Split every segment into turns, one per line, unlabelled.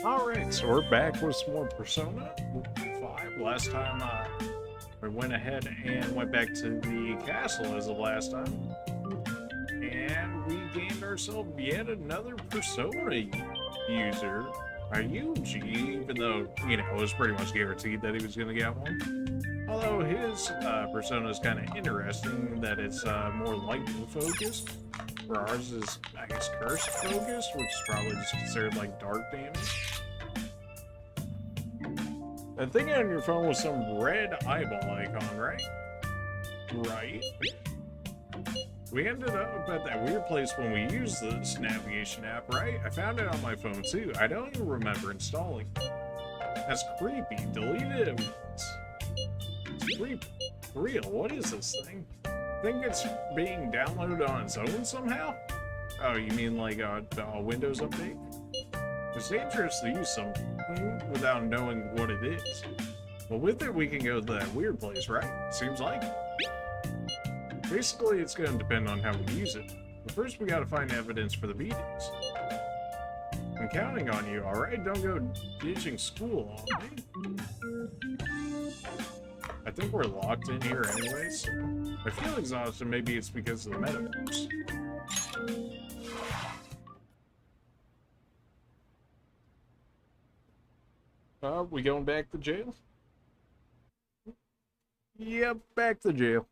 Alright, so we're back with some more Persona 5. Last time we went ahead and went back to the castle as the last time. And we gained ourselves yet another Persona user. A UG, even though, you know, it was pretty much guaranteed that he was going to get one. Although his persona is kind of interesting, that it's more lightning focused. Where ours is, I guess, curse focused, which is probably just considered like dark damage. That thing on your phone was some red eyeball icon, right? Right. We ended up at that weird place when we used this navigation app, right? I found it on my phone too. I don't even remember installing it. That's creepy. Delete it. It's creepy. For real, what is this thing? Think it's being downloaded on its own somehow? Oh, you mean like a Windows update? It's dangerous to use something without knowing what it is. Well, with it, we can go to that weird place, right? Seems like it. Basically, it's going to depend on how we use it. But first, we got to find evidence for the beatings. I'm counting on you, alright? Don't go ditching school on me. I think we're locked in here anyways. I feel exhausted, maybe it's because of the metaverse. We going back to jail? Yep, back to jail.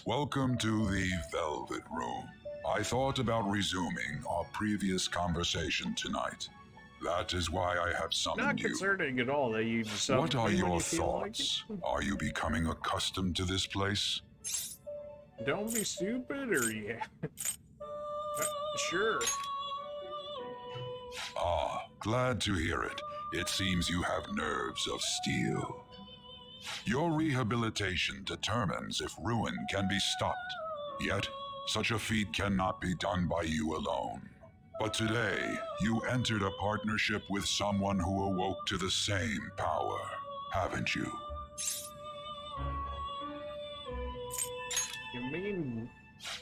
Welcome to the Velvet Room. I thought about resuming our previous conversation tonight. That is why I have summoned
Not
you.
Not concerning at all that you just
What are your thoughts? Like are you becoming accustomed to this place?
Don't be stupid, or yeah. Sure.
Ah, glad to hear it. It seems you have nerves of steel. Your rehabilitation determines if ruin can be stopped. Yet, such a feat cannot be done by you alone. But today, you entered a partnership with someone who awoke to the same power, haven't you?
You mean...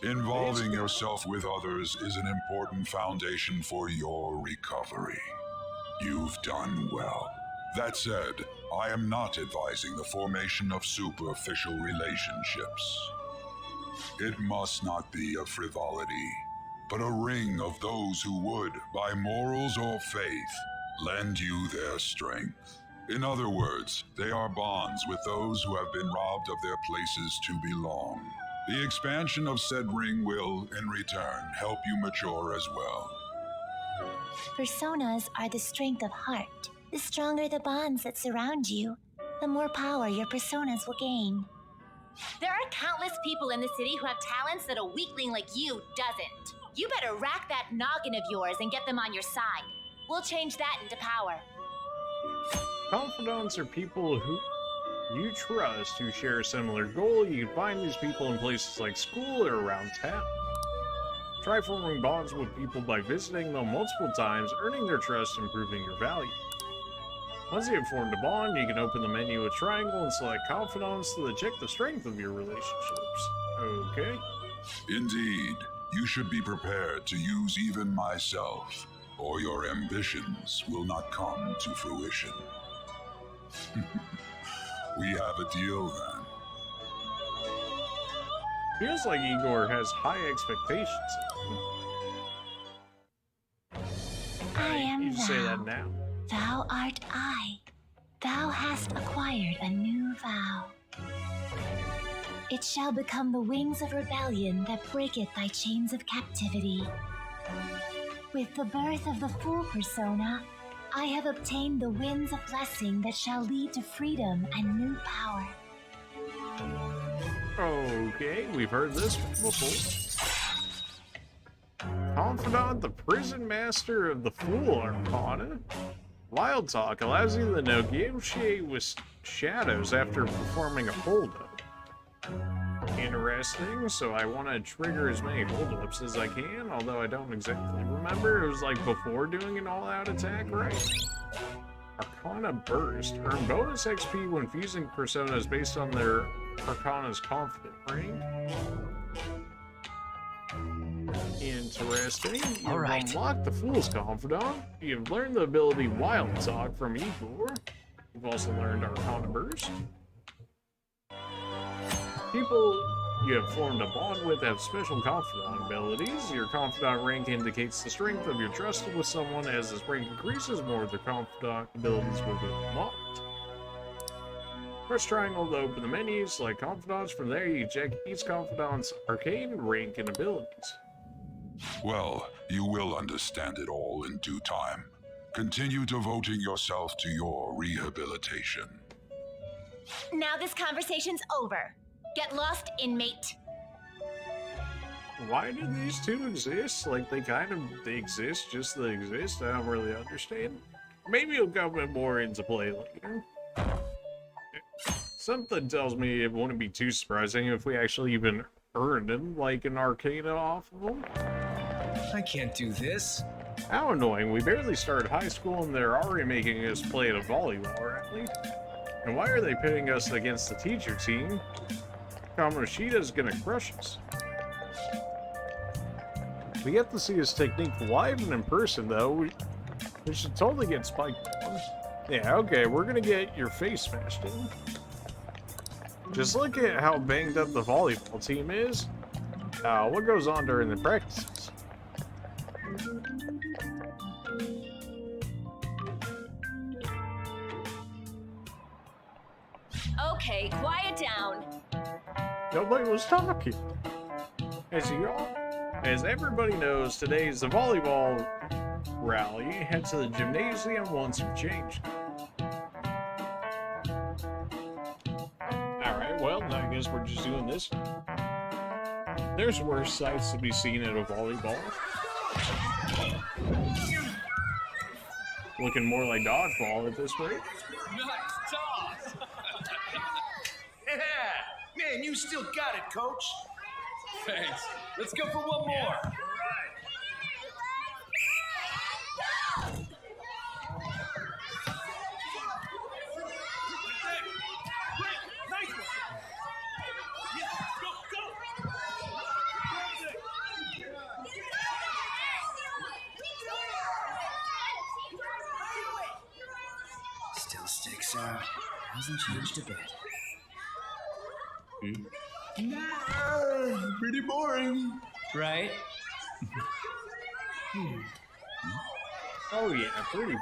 Involving yourself with others is an important foundation for your recovery. You've done well. That said, I am not advising the formation of superficial relationships. It must not be a frivolity, but a ring of those who would, by morals or faith, lend you their strength. In other words, they are bonds with those who have been robbed of their places to belong. The expansion of said ring will, in return, help you mature as well.
Personas are the strength of heart. The stronger the bonds that surround you, the more power your personas will gain.
There are countless people in the city who have talents that a weakling like you doesn't. You better rack that noggin of yours and get them on your side. We'll change that into power.
Confidants are people who you trust who share a similar goal. You can find these people in places like school or around town. Try forming bonds with people by visiting them multiple times, earning their trust and proving your value. Once you have formed a bond, you can open the menu with triangle and select confidants to check the strength of your relationships. Okay?
Indeed, you should be prepared to use even myself, or your ambitions will not come to fruition. We have a deal then.
Feels like Igor has high expectations.
I am
you
thou.
Say that now.
Thou art I. Thou hast acquired a new vow. It shall become the wings of rebellion that breaketh thy chains of captivity. With the birth of the Fool persona, I have obtained the winds of blessing that shall lead to freedom and new power.
Okay, we've heard this before. Confidant, the prison master of the Fool Arcana. Wild Talk allows you to negotiate with shadows after performing a holdup. Interesting, so I want to trigger as many holdups as I can, although I don't exactly remember. It was like before doing an all-out attack, right? Arcana Burst. Earn bonus XP when fusing personas based on their Arcana's Confident rank. Interesting. You've unlocked the Fool's Confidant. You've learned the ability Wild Talk from Igor. You've also learned Arcana Burst. People you have formed a bond with have special confidant abilities. Your confidant rank indicates the strength of your trust with someone. As this rank increases, more of their confidant abilities will be unlocked. Press triangle to open the menu, select confidants. From there, you check each confidant's arcane rank and abilities.
Well, you will understand it all in due time. Continue devoting yourself to your rehabilitation.
Now this conversation's over. Get lost, inmate.
Why do these two exist? Like, they exist just to exist? I don't really understand. Maybe it'll come more into play later. Something tells me it wouldn't be too surprising if we actually even earned, like, an Arcana off of them.
I can't do this.
How annoying. We barely started high school and they're already making us play at a volleyball rally. And why are they pitting us against the teacher team? Kamoshida's gonna crush us. We get to see his technique live and in person, though. We should totally get spiked on. Yeah, okay, we're gonna get your face smashed in. Just look at how banged up the volleyball team is. What goes on during the practices?
Okay, quiet down.
Nobody was talking. As everybody knows, today is the volleyball rally. Head to the gymnasium once you've changed. Alright, well, I guess we're just doing this. There's worse sights to be seen at a volleyball. Looking more like dodgeball at this rate.
Nice toss! Yeah! Man, you still got it, coach. Thanks. Let's go for one more. All right. Nice one. Yeah, go. Still sticks out. Hasn't changed a bit. Pretty boring, right?
Oh yeah, pretty good.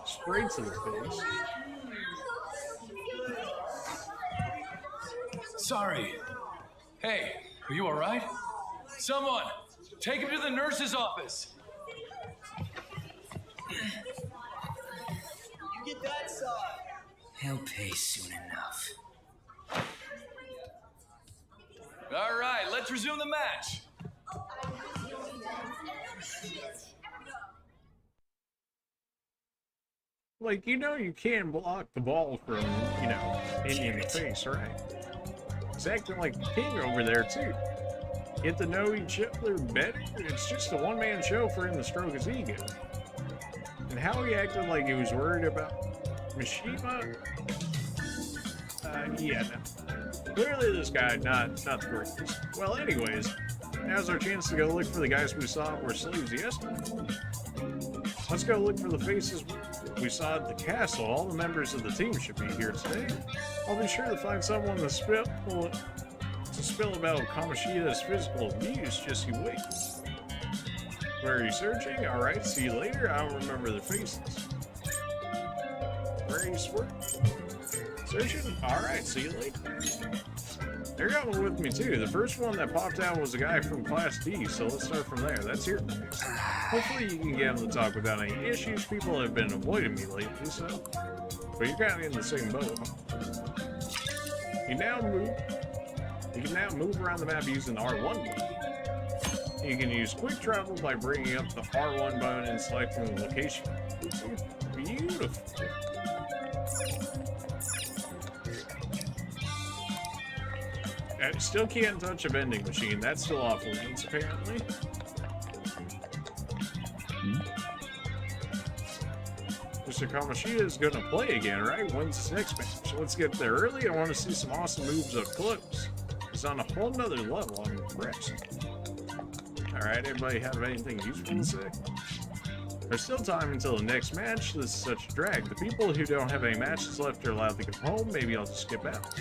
Straight to the face.
Sorry. Hey, are you all right? Someone, take him to the nurse's office.
You get that side.
He'll pay soon enough. All right, let's resume the match.
Like, you can block the ball from, hitting you in the face, right? He's acting like the king over there, too. Get to know each other better. It's just a one-man show for him to stroke his ego. And how he acted like he was worried about Mishima? Yeah, no. Clearly this guy, not the greatest. Well, anyways, now's our chance to go look for the guys we saw were slaves yesterday. Let's go look for the faces we saw at the castle. All the members of the team should be here today. I'll be sure to find someone to spill about Kamoshida's physical abuse. Just you wait. Where are you searching? Alright, see you later. I don't remember their faces. Where are you searching? Alright, see you later. They're coming with me too. The first one that popped out was a guy from Class D, so let's start from there. That's your place. Hopefully you can get him to talk without any issues. People have been avoiding me lately, so... But you're kind of in the same boat, huh? You can now move around the map using the R1 button. You can use quick travel by bringing up the R1 button and selecting the location. Beautiful. I still can't touch a vending machine. That's still off limits, apparently. Mr. Kamoshida is going to play again, right? When's his next match? Let's get there early. I want to see some awesome moves up close. He's on a whole nother level. I'm impressed. Alright, everybody have anything useful to say? There's still time until the next match. This is such a drag. The people who don't have any matches left are allowed to go home. Maybe I'll just skip out.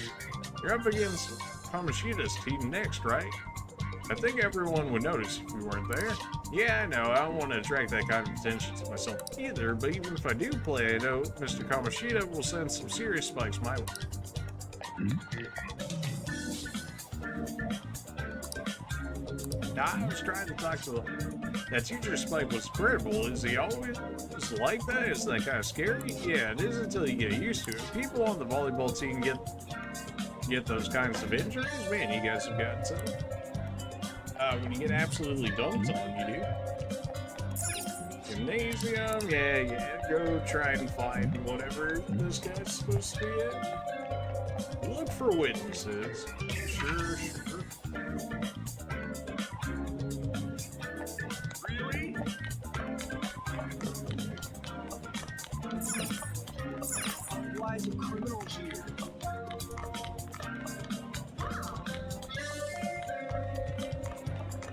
You're up against Kamoshida's team next, right? I think everyone would notice if we weren't there. Yeah, I know. I don't want to attract that kind of attention to myself either, but even if I do play, I know Mr. Kamoshida will send some serious spikes my way. I was trying to talk to them. That teacher Spike was credible. Is he always like that? Is that kind of scary? Yeah, it is until you get used to it. People on the volleyball team get those kinds of injuries. Man, you guys have gotten some. When you get absolutely dunked on, you do. Gymnasium, yeah. Go try and find whatever this guy's supposed to be at. Look for witnesses. Sure. Really? Why is a criminal here?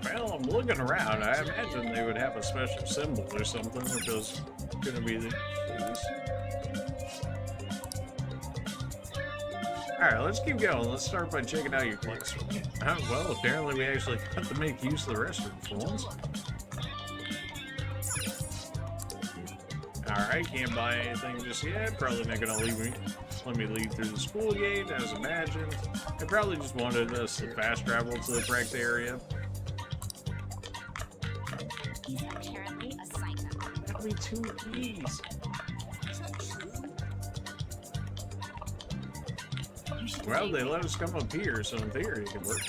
Well, I'm looking around. I imagine they would have a special symbol or something that was going to be the case. Alright, let's keep going. Let's start by checking out your classroom. Well, apparently we actually have to make use of the restroom for once. Alright, can't buy anything just yet. Probably not gonna let me leave through the school gate, as imagined. I probably just wanted us to fast travel to the correct area.
He's apparently a psycho.
That'll be too easy. Well, they let us come up here, so in theory it could work.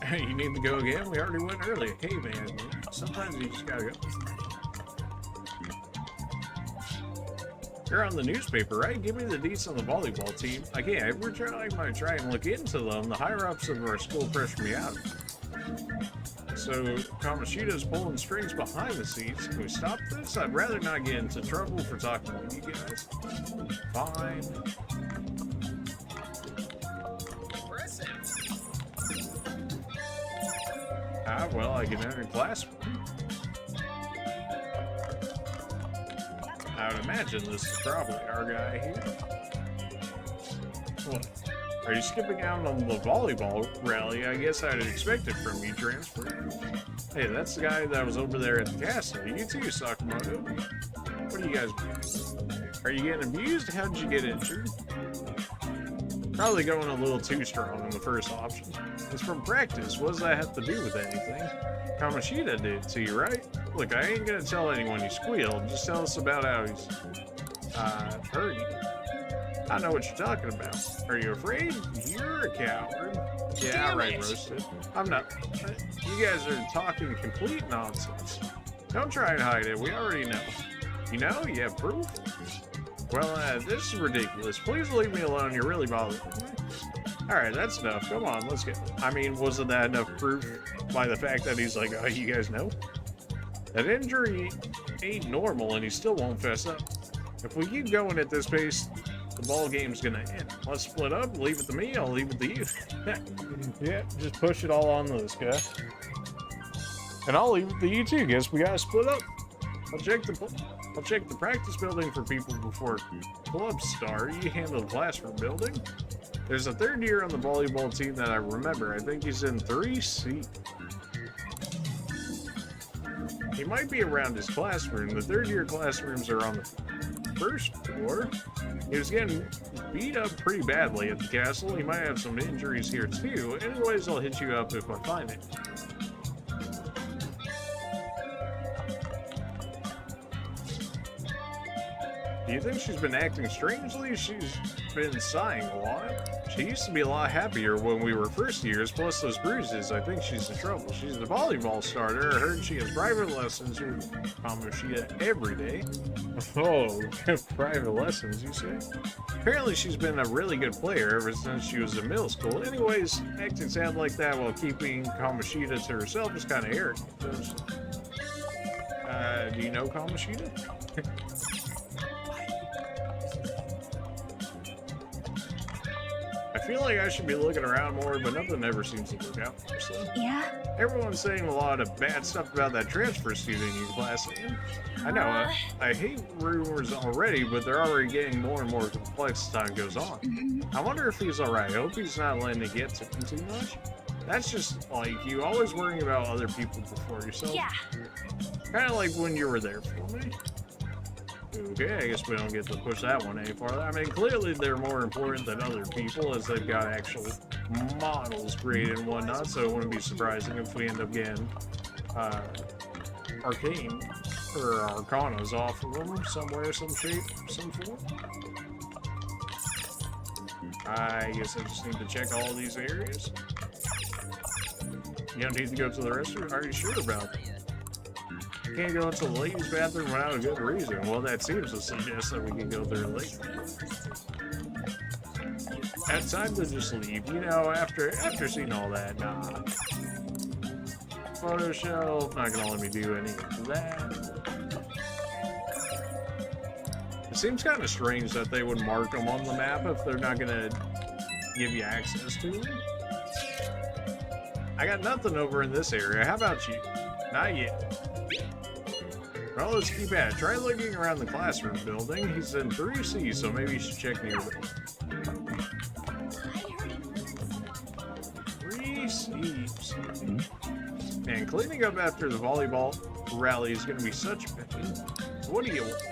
Hey, you need to go again? We already went earlier. Hey, man, sometimes you just gotta go. You're on the newspaper, right? Give me the deets on the volleyball team. Like, yeah, every time I might try and look into them, the higher-ups of our school pressure me out. So, Kamoshida's pulling strings behind the scenes. Can we stop this? I'd rather not get into trouble for talking to you guys. Fine. Well, I can enter class. I would imagine this is probably our guy here. What? Are you skipping out on the volleyball rally? I guess I'd expect it from you, transfer. Hey, that's the guy that was over there at the castle. You too, Sakamoto. What are you guys doing? Are you getting abused? How did you get injured? Probably going a little too strong on the first option. It's from practice. What does that have to do with anything? Kamoshida did it to you, right? Look, I ain't gonna tell anyone you squealed. Just tell us about how he's hurt you. I know what you're talking about. Are you afraid? You're a coward. Yeah, alright, Roasted. I'm not. You guys are talking complete nonsense. Don't try and hide it. We already know. You know? You have proof? Well, this is ridiculous. Please leave me alone. You're really bothering me. Alright, that's enough. Come on, let's get... I mean, wasn't that enough proof by the fact that he's like, oh, you guys know? That injury ain't normal and he still won't fess up. If we keep going at this pace, the ball game's gonna end. Let's split up. Leave it to me. I'll leave it to you. Yeah, just push it all on this guy. And I'll leave it to you too. Guess we gotta split up. I'll check the practice building for people before clubs start. You handle the classroom building. There's a third year on the volleyball team that I remember. I think he's in 3C. He might be around his classroom. The third year classrooms are on the first floor. He was getting beat up pretty badly at the castle. He might have some injuries here too. Anyways, I'll hit you up if I find it. Do You think she's been acting strangely? She's been sighing a lot. She used to be a lot happier when we were first years, plus those bruises. I think she's in trouble. She's a volleyball starter. I heard she has private lessons with Kamoshida every day. Oh, private lessons, you say? Apparently she's been a really good player ever since she was in middle school. Anyways, acting sad like that while keeping Kamoshida to herself is kind of arrogant. Do you know Kamoshida? I feel like I should be looking around more, but nothing ever seems to work out for us.
Yeah?
Everyone's saying a lot of bad stuff about that transfer student in your class. I know, I hate rumors already, but they're already getting more and more complex as time goes on. I wonder if he's alright. I hope he's not letting it get to him too much. That's just like you always worrying about other people before yourself.
Yeah.
Kind of like when you were there for me. Okay, I guess we don't get to push that one any farther. I mean, clearly they're more important than other people as they've got actual models created and whatnot, so it wouldn't be surprising if we end up getting arcane or arcanas off of them somewhere, some shape, some form. I guess I just need to check all these areas. You don't need to go to the restroom? Are you sure about that? Can't go into the ladies' bathroom without a good reason. Well, that seems to suggest that we can go there later. It's time to just leave, you know, after seeing all that. Nah. Photo shelf, not gonna let me do any of that. It seems kind of strange that they would mark them on the map if they're not gonna give you access to them. I got nothing over in this area. How about you? Not yet. Well, let's keep at it. Try looking around the classroom building. He's in 3C, so maybe you should check nearby. 3C. Man, cleaning up after the volleyball rally is going to be such a pain. What do you want?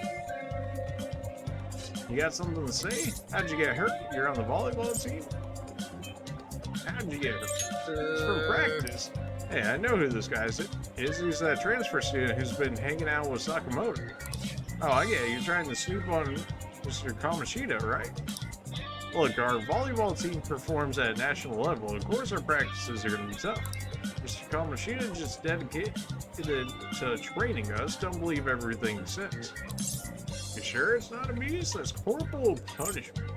You got something to say? How'd you get hurt? You're on the volleyball team? How'd you get hurt? It's from practice. Hey, I know who this guy is. He's that transfer student who's been hanging out with Sakamoto. Oh, I get it. You're trying to snoop on Mr. Kamoshida, right? Look, our volleyball team performs at a national level. Of course, our practices are going to be tough. Mr. Kamoshida just dedicated to training us. Don't believe everything he says. You sure it's not abuse? That's corporal punishment.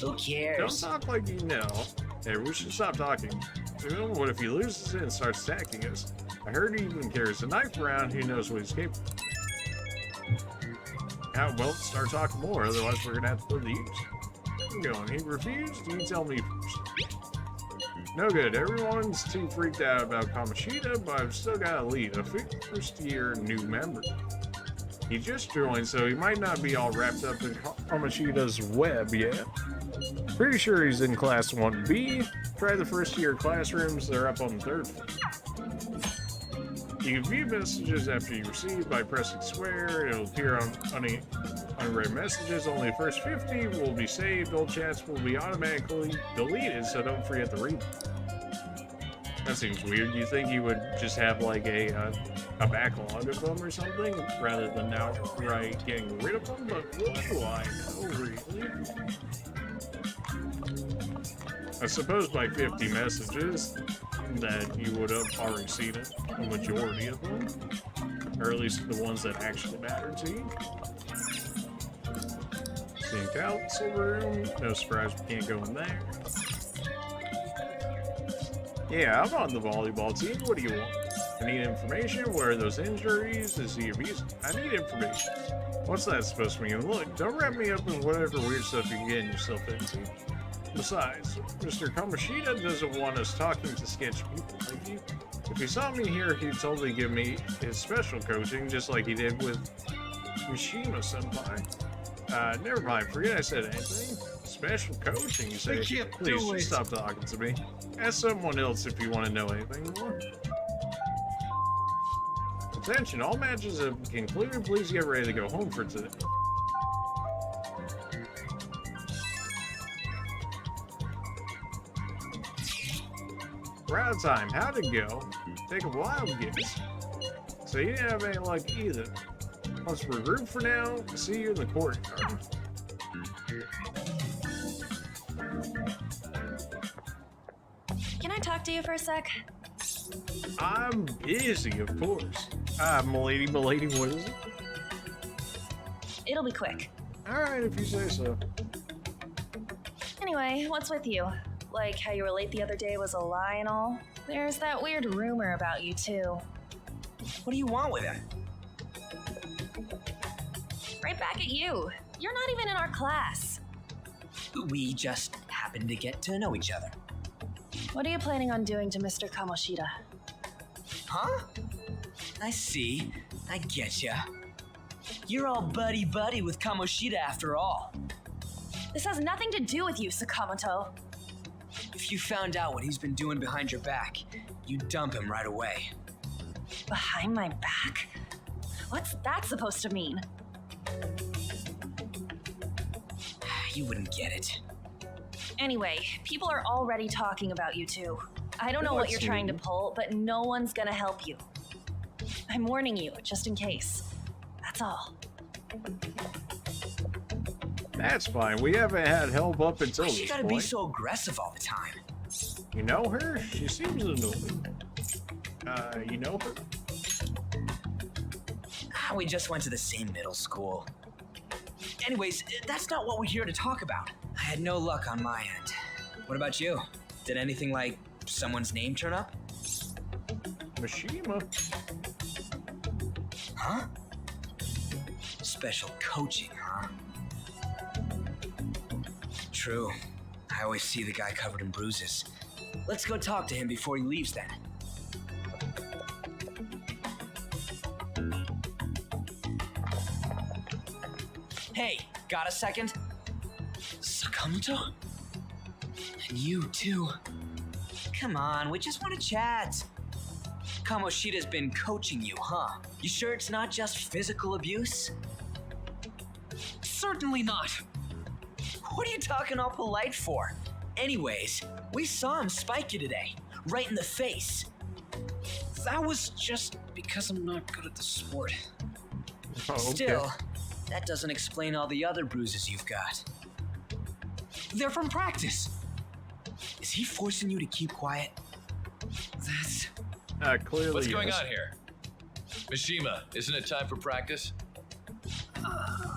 Who cares?
Don't talk like you know. Hey, we should stop talking. What if he loses it and starts attacking us? I heard he even carries a knife around. Who knows what he's capable of? Well, start talking more, otherwise we're gonna have to put the use. I'm going. He refused? You tell me first. No good. Everyone's too freaked out about Kamoshida, but I've still got a lead. A first-year new member. He just joined, so he might not be all wrapped up in Kamoshida's web yet. Pretty sure he's in Class 1B. Try the first-year classrooms. They're up on the 3rd floor. You can view messages after you receive by pressing square. It'll appear on unread messages. Only the first 50 will be saved. Old chats will be automatically deleted, so don't forget to read them. That seems weird. You think you would just have like a backlog of them or something, rather than outright getting rid of them? But what do I know, really? I suppose by 50 messages that you would have already seen it, a majority of them, or at least the ones that actually matter to you. Seeing council room, no surprise we can't go in there. Yeah, I'm on the volleyball team. What do you want? I need information. What are those injuries? Is he abusing? I need information. What's that supposed to mean? Look, don't wrap me up in whatever weird stuff you're getting yourself into. Besides, Mr. Kamoshida doesn't want us talking to sketchy people like you. If he saw me here, he'd totally give me his special coaching, just like he did with Mishima-senpai. Never mind, forget I said anything. Special coaching, you say? Please, just stop talking to me. Ask someone else if you want to know anything more. Attention, all matches have concluded. Please get ready to go home for today. We're out of time. How'd it go? Take a wild guess. So you didn't have any luck either. Let's regroup for now. See you in the courtyard.
Can I talk to you for a sec?
I'm busy, of course. Milady, what is it?
It'll be quick.
Alright, if you say so.
Anyway, what's with you? Like how you were late the other day was a lie and all? There's that weird rumor about you, too.
What do you want with it?
Right back at you. You're not even in our class.
We just happened to get to know each other.
What are you planning on doing to Mr. Kamoshida?
Huh? I see. I getcha. You're all buddy-buddy with Kamoshida after all.
This has nothing to do with you, Sakamoto.
If you found out what he's been doing behind your back, you'd dump him right away.
Behind my back? What's that supposed to mean?
You wouldn't get it.
Anyway, people are already talking about you two. I don't know what you're trying to pull, but no one's gonna help you. I'm warning you, just in case. That's all.
That's fine. We haven't had help up until
Why
this
you gotta
point.
be so aggressive all the time?
You know her? She seems annoying. You know her?
We just went to the same middle school. Anyways, that's not what we're here to talk about. I had no luck on my end. What about you? Did anything like someone's name turn up?
Mishima.
Huh? Special coaching, huh? True. I always see the guy covered in bruises. Let's go talk to him before he leaves then. Hey, got a second? Sakamoto? And you too. Come on, we just want to chat. Kamoshida's been coaching you, huh? You sure it's not just physical abuse? Certainly not. What are you talking all polite for? Anyways, we saw him spike you today, right in the face. That was just because I'm not good at the sport.
Oh, okay.
Still, that doesn't explain all the other bruises you've got. They're from practice. Is he forcing you to keep quiet? That's...
Clearly.
What's going
yes.
on here? Mishima, isn't it time for practice?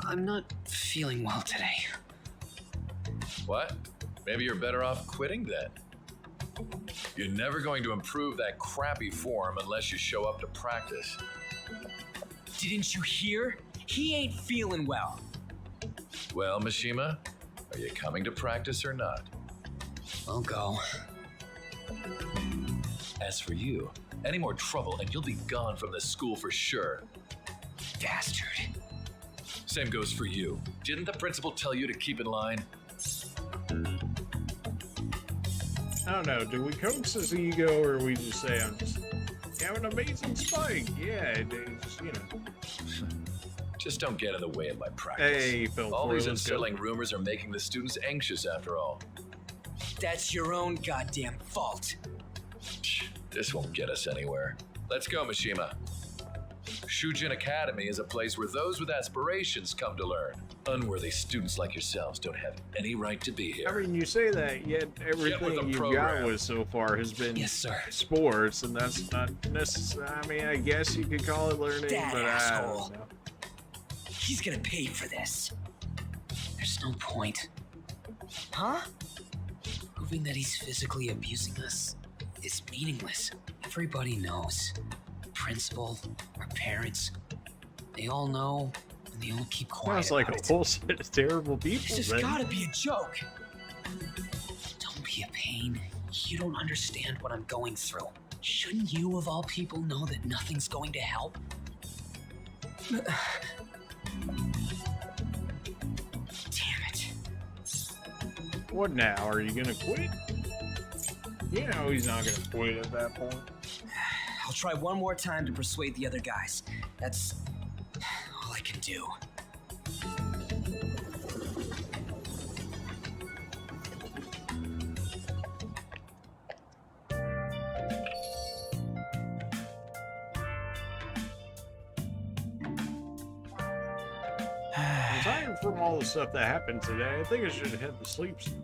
I'm not feeling well today.
What? Maybe you're better off quitting then. You're never going to improve that crappy form unless you show up to practice.
Didn't you hear? He ain't feeling well.
Well, Mishima, are you coming to practice or not?
I'll go.
As for you, any more trouble and you'll be gone from the school for sure.
Bastard.
Same goes for you. Didn't the principal tell you to keep in line?
I don't know. Do we coax his ego or we just say, I'm just have an amazing spike? Yeah, it's, you know.
Just don't get in the way of my practice.
Hey, Phil.
All these
let's go.
unsettling rumors are making the students anxious after all.
That's your own goddamn fault.
This won't get us anywhere. Let's go, Mishima. Shujin Academy is a place where those with aspirations come to learn. Unworthy students like yourselves don't have any right to be
I
here.
mean, you say that, yet everything
the
you've
program.
got with so far has been
Yes, sir.
sports, and that's not necessarily. I mean, I guess you could call it learning,
That
but I
asshole.
don't know.
He's gonna pay for this. There's no point. Huh? Proving that he's physically abusing us is meaningless. Everybody knows. The principal, our parents, they all know, and they all keep quiet
Sounds like
about
a
it.
whole set of terrible people.
This has
then.
gotta be a joke. Don't be a pain. You don't understand what I'm going through. Shouldn't you, of all people, know that nothing's going to help? Damn it.
What now? Are you gonna quit? You know he's not gonna quit at that point.
I'll try one more time to persuade the other guys. That's all I can do.
from all the stuff that happened today, I think I should head to sleep soon.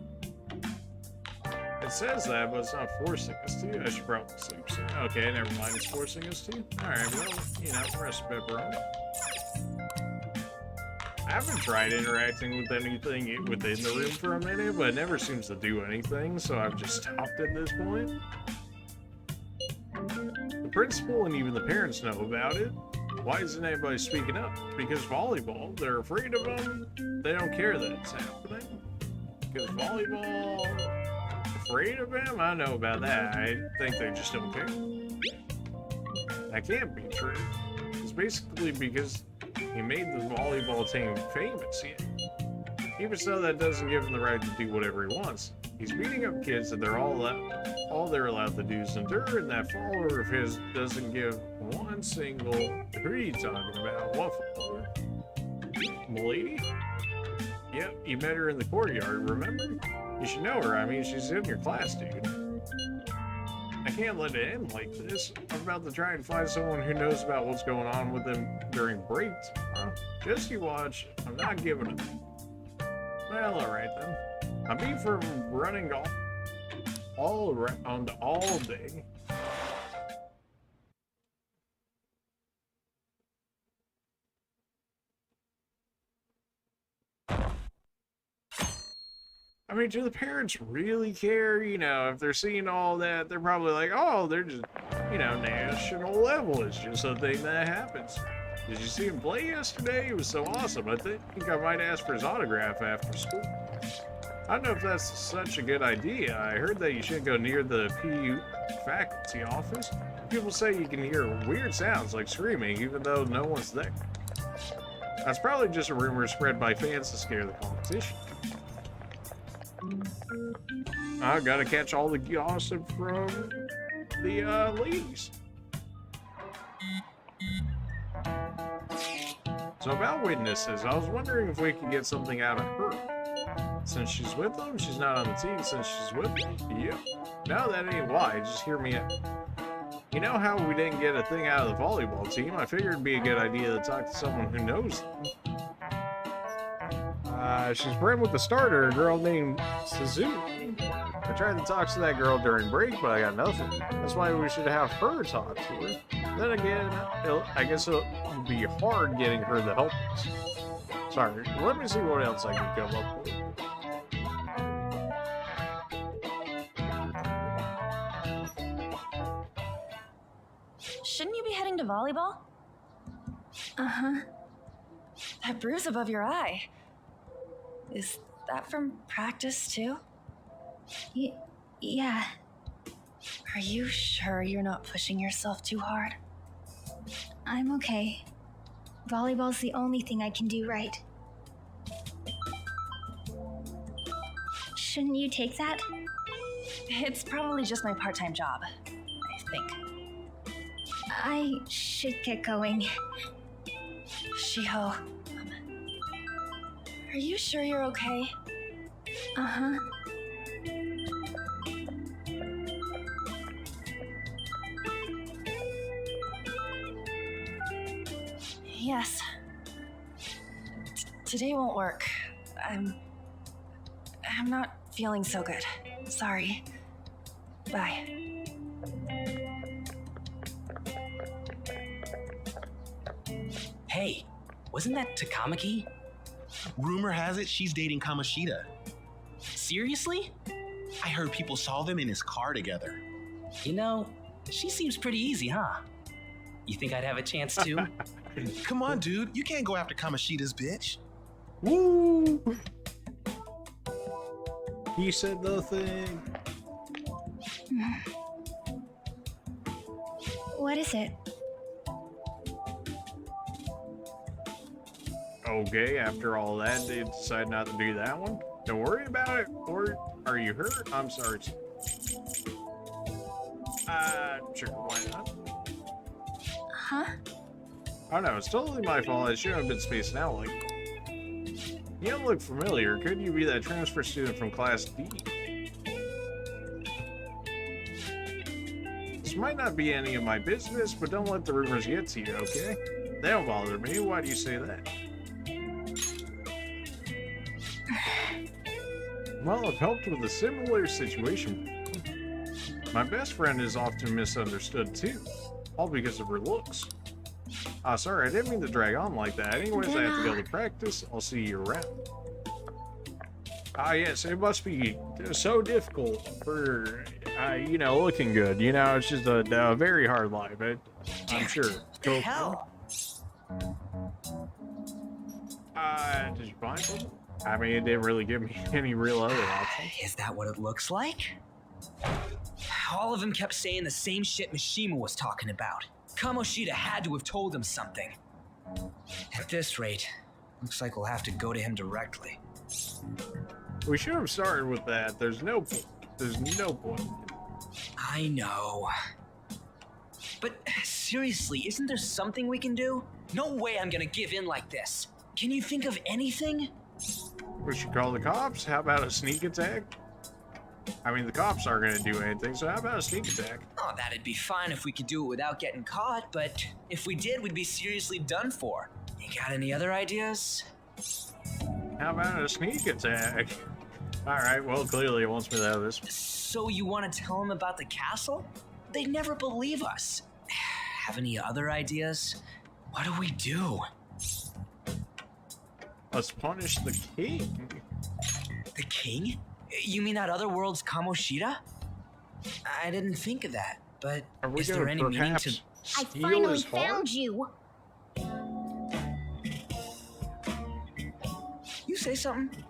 It says that, but it's not forcing us to. I should probably sleep soon. Okay, never mind. It's forcing us to. Alright, well, you know, rest pepperoni. I haven't tried interacting with anything within the room for a minute, but it never seems to do anything, so I've just stopped at this point. The principal and even the parents know about it. Why isn't anybody speaking up? Because volleyball, they're afraid of them. They don't care that it's happening. Because volleyball... Afraid of him? I know about that. I think they just don't care. That can't be true. It's basically because he made the volleyball team famous yet. Even so, that doesn't give him the right to do whatever he wants. He's beating up kids that they're all they're allowed to do is endure, and that follower of his doesn't give one single... Who are you talking about? What follower? Milady? Yep, you met her in the courtyard, remember? You should know her. I mean, she's in your class, dude. I can't let it end like this. I'm about to try and find someone who knows about what's going on with them during break tomorrow. Just you watch. I'm not giving it. Well, alright then. I'm beat for running all around all day. I mean, do the parents really care? You know, if they're seeing all that, they're probably like, oh, they're just, you know, national level. It's just a thing that happens. Did you see him play yesterday? It was so awesome. I think I might ask for his autograph after school. I don't know if that's such a good idea. I heard that you shouldn't go near the PU faculty office. People say you can hear weird sounds like screaming even though no one's there. That's probably just a rumor spread by fans to scare the competition. I gotta catch all the gossip from the ladies. So about witnesses, I was wondering if we could get something out of her. Since she's with them, she's not on the team since she's with me. Yep. No, that ain't why. Just hear me out. You know how we didn't get a thing out of the volleyball team? I figured it'd be a good idea to talk to someone who knows them. She's friends with the starter, a girl named Suzuki. I tried to talk to that girl during break, but I got nothing. That's why we should have her talk to her. Then again, I guess it'll be hard getting her to help us. Sorry, let me see what else I can come up with.
Shouldn't you be heading to volleyball? Uh-huh. That bruise above your eye. Is that from practice, too?
Yeah.
Are you sure you're not pushing yourself too hard?
I'm okay. Volleyball's the only thing I can do right. Shouldn't you take that?
It's probably just my part-time job, I think.
I should get going.
Shiho, are you sure you're okay?
Uh-huh.
Yes. Today won't work. I'm not feeling so good. Sorry. Bye.
Hey, wasn't that Takamaki? Rumor has it she's dating Kamoshida. Seriously? I heard people saw them in his car together. You know, she seems pretty easy, huh? You think I'd have a chance too? Come on, dude. You can't go after Kamoshida's bitch.
Woo! He said the thing.
What is it?
Okay, after all that, they decide not to do that one? Don't worry about it. Or are you hurt? I'm sorry. Sure, why not?
Huh?
Oh no, it's totally my fault. I shouldn't have been spacing out like that. You don't look familiar. Could you be that transfer student from Class D? This might not be any of my business, but don't let the rumors get to you, okay? They don't bother me. Why do you say that? Well, I've helped with a similar situation. My best friend is often misunderstood too, all because of her looks. Sorry, I didn't mean to drag on like that. Anyways, I have to go to practice. I'll see you around. Yes, it must be so difficult for, you know, looking good. You know, it's just a very hard life, I'm sure.
What the hell?
Did you find something? I mean, it didn't really give me any real other options.
Is that what it looks like? All of them kept saying the same shit Mishima was talking about. Kamoshida had to have told him something. At this rate, looks like we'll have to go to him directly.
We should have started with that. There's no point. There's no point.
I know. But seriously, isn't there something we can do? No way I'm gonna give in like this. Can you think of anything?
We should call the cops. How about a sneak attack? I mean, the cops aren't going to do anything, so how about a sneak attack?
Oh, that'd be fine if we could do it without getting caught, but if we did, we'd be seriously done for. You got any other ideas?
How about a sneak attack? Alright, well, clearly it wants me to have this.
So you want to tell them about the castle? They'd never believe us. Have any other ideas? What do we do?
Let's punish the king.
The king? You mean that other world's Kamoshida? I didn't think of that, but is there any meaning to...
I finally found you!
You say something?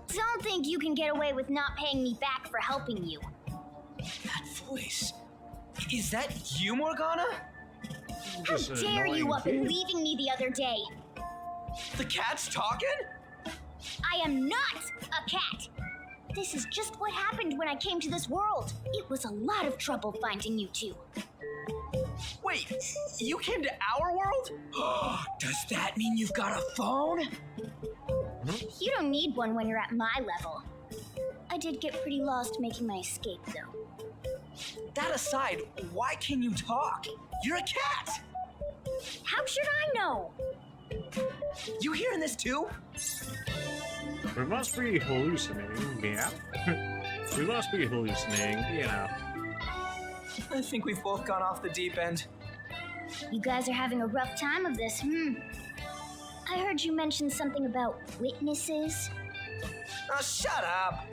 Don't think you can get away with not paying me back for helping you.
That voice... Is that you, Morgana?
How dare you up and leaving me the other day?
The cat's talking?
I am not a cat! This is just what happened when I came to this world. It was a lot of trouble finding you two.
Wait, you came to our world? Does that mean you've got a phone?
You don't need one when you're at my level. I did get pretty lost making my escape, though.
That aside, why can you talk? You're a cat!
How should I know?
You hearing this too?
We must be hallucinating, yeah. We must be hallucinating, you know.
I think we've both gone off the deep end.
You guys are having a rough time of this, I heard you mention something about witnesses.
Oh, shut up!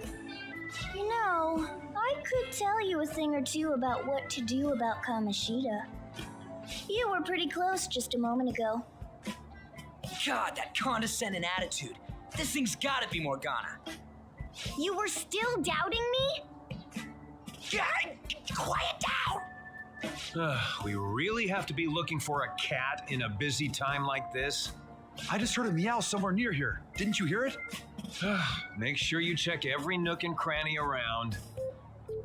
You know, I could tell you a thing or two about what to do about Kamoshida. You were pretty close just a moment ago.
God, that condescending attitude. This thing's gotta be Morgana.
You were still doubting me?
God, quiet down!
We really have to be looking for a cat in a busy time like this? I just heard a meow somewhere near here. Didn't you hear it? Make sure you check every nook and cranny around.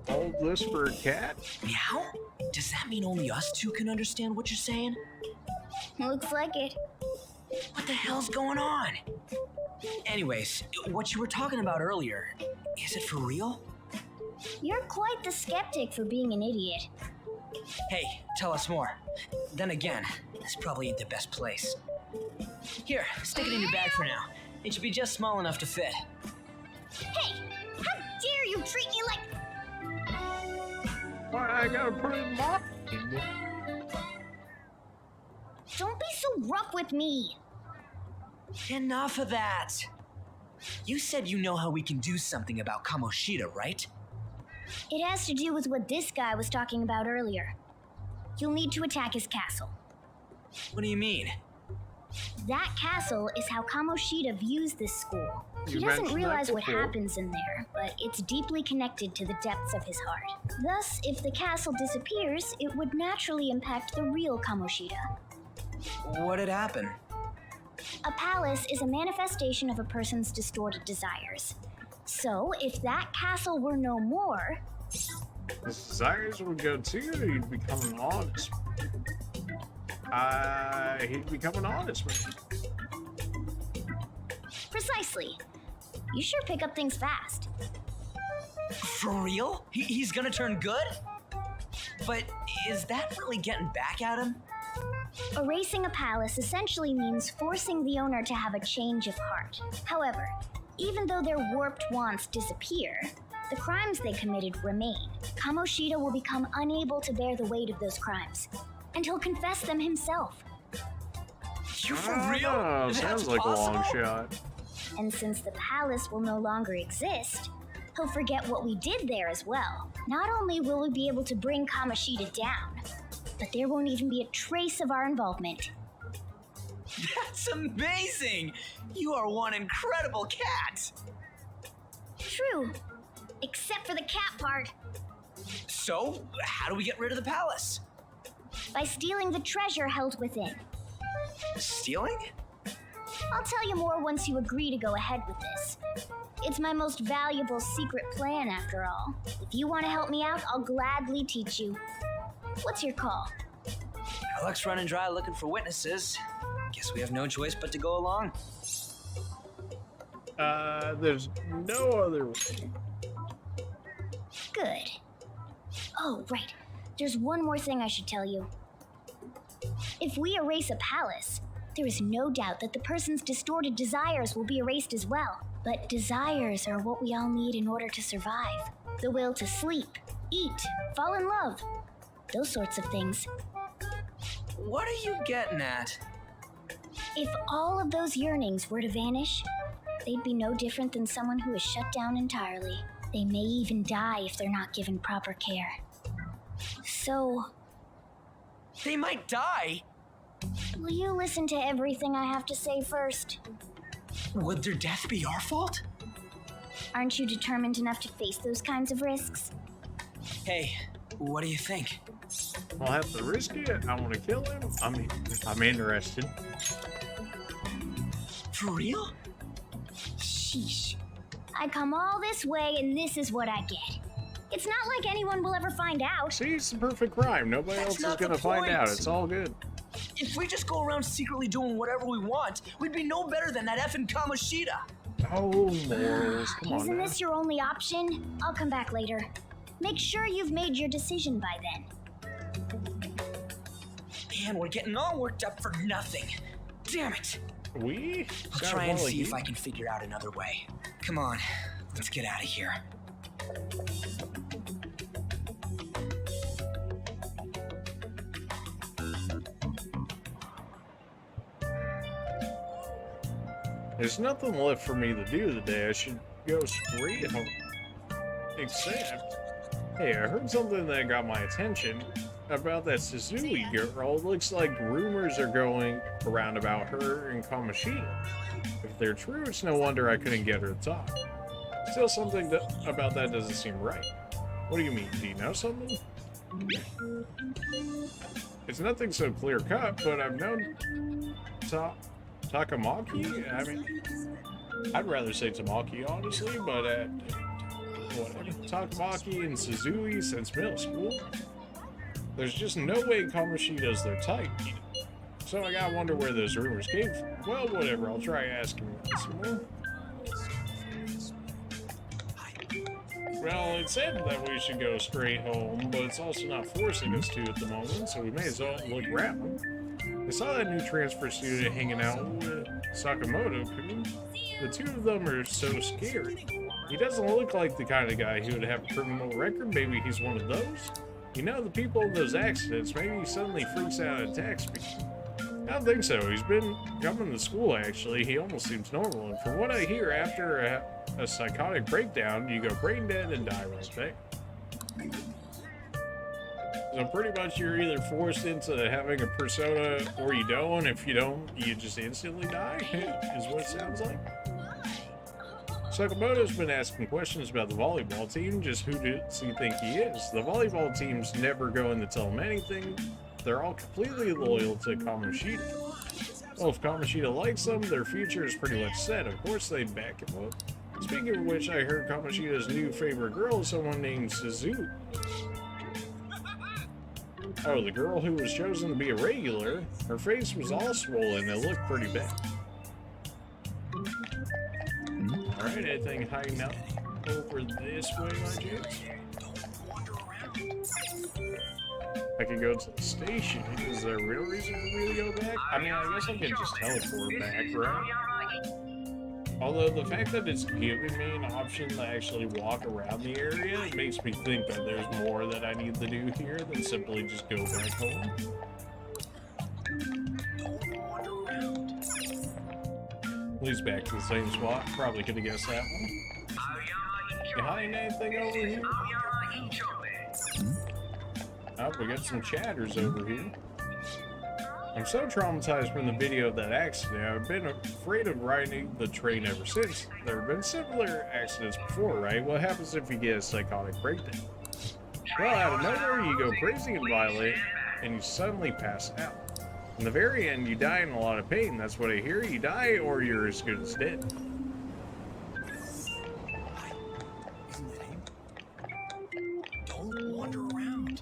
All this for a cat?
Meow? Does that mean only us two can understand what you're saying?
Looks like it.
What the hell's going on? Anyways, what you were talking about earlier, is it for real?
You're quite the skeptic for being an idiot.
Hey, tell us more. Then again, this probably ain't the best place. Here, stick it in your bag for now. It should be just small enough to fit.
Hey, how dare you treat me like...
Why, I gotta put it in my...
Don't be so rough with me.
Enough of that. You said you know how we can do something about Kamoshida, right?
It has to do with what this guy was talking about earlier. You'll need to attack his castle.
What do you mean?
That castle is how Kamoshida views this school. He
You
doesn't
mentioned
realize
that
what
before.
happens in there, but it's deeply connected to the depths of his heart. Thus, if the castle disappears, it would naturally impact the real Kamoshida.
What'd happen?
A palace is a manifestation of a person's distorted desires. So, if that castle were no more,
His desires would go too, he'd become an honest. He'd become an honest man.
precisely. You sure pick up things fast.
For real? He's gonna turn good? But is that really getting back at him?
Erasing a palace essentially means forcing the owner to have a change of heart. However,
Even though their warped wants disappear, the crimes they committed remain. Kamoshida will become unable to bear the weight of those crimes, and he'll confess them himself.
You're for real?
Oh,
That's
sounds like a long
possible?
shot.
And since the palace will no longer exist, he'll forget what we did there as well. Not only will we be able to bring Kamoshida down, but there won't even be a trace of our involvement.
That's amazing! You are one incredible cat!
True, except for the cat part.
So, how do we get rid of the palace?
By stealing the treasure held within.
Stealing?
I'll tell you more once you agree to go ahead with this. It's my most valuable secret plan, after all. If you want to help me out, I'll gladly teach you. What's your call?
Our luck's running dry looking for witnesses. Guess we have no choice but to go along.
There's no other way.
Good. Oh, right. There's one more thing I should tell you. If we erase a palace, there is no doubt that the person's distorted desires will be erased as well. But desires are what we all need in order to survive. The will to sleep, eat, fall in love. Those sorts of things.
What are you getting at?
If all of those yearnings were to vanish, they'd be no different than someone who is shut down entirely. They may even die if they're not given proper care. So,
They might die?
will you listen to everything I have to say first?
Would their death be our fault?
Aren't you determined enough to face those kinds of risks?
Hey, what do you think?
I'll have to risk it. I want to kill him. I'm interested.
For real? Sheesh.
I come all this way and this is what I get. It's not like anyone will ever find out.
See, it's the perfect crime. Nobody
That's
else is
not the
gonna find out.
point.
It's all good.
If we just go around secretly doing whatever we want, we'd be no better than that effing Kamoshida.
Oh, morals. Come on
Isn't
now.
this your only option? I'll come back later. Make sure you've made your decision by then.
Man, we're getting all worked up for nothing. Damn it.
We?
I'll try and see if I can figure out another way. Come on, let's get out of here.
There's nothing left for me to do today. I should go straight home. Except, hey, I heard something that got my attention about that Suzui girl. It looks like rumors are going around about her and Kamoshida. If they're true, it's no wonder I couldn't get her to talk. Still, something about that doesn't seem right. What do you mean? Do you know something? It's nothing so clear-cut, but I've known Takamaki? I mean, I'd rather say Tamaki, honestly, but whatever. Takamaki and Suzui since middle school. There's just no way Kamoshida's their type. So I gotta wonder where those rumors came from. Well, whatever, I'll try asking some more. Well, it said that we should go straight home, but it's also not forcing us to at the moment, so we may as well look around. I saw that new transfer student hanging out with Sakamoto-kun. The two of them are so scary. He doesn't look like the kind of guy who would have a criminal record. Maybe he's one of those. You know, the people in those accidents, maybe he suddenly freaks out and attacks people. I don't think so. He's been coming to school, actually. He almost seems normal. And from what I hear, after a psychotic breakdown, you go brain dead and die right back. So pretty much you're either forced into having a persona or you don't. If you don't, you just instantly die, is what it sounds like. Sakamoto's been asking questions about the volleyball team. Just who does he think he is? The volleyball teams never go in to tell him anything. They're all completely loyal to Kamoshida. Well, if Kamoshida likes them, their future is pretty much set. Of course they'd back him up. Speaking of which, I heard Kamoshida's new favorite girl is someone named Suzu. Oh, the girl who was chosen to be a regular? Her face was all swollen. It looked pretty bad. Alright, anything hiding out over this way, my dudes? I can go to the station. Is there a real reason for me to go back? I mean, I guess I can just teleport back, right? Although the fact that it's giving me an option to actually walk around the area, it makes me think that there's more that I need to do here than simply just go back home. At least back to the same spot. Probably could have guessed that one. Behind anything over here? Oh, we got some chatters over here. I'm so traumatized from the video of that accident, I've been afraid of riding the train ever since. There have been similar accidents before, right? What happens if you get a psychotic breakdown? Well, out of nowhere, you go crazy and violent, and you suddenly pass out. In the very end, you die in a lot of pain. That's what I hear. You die, or you're as good as dead.
Don't wander around.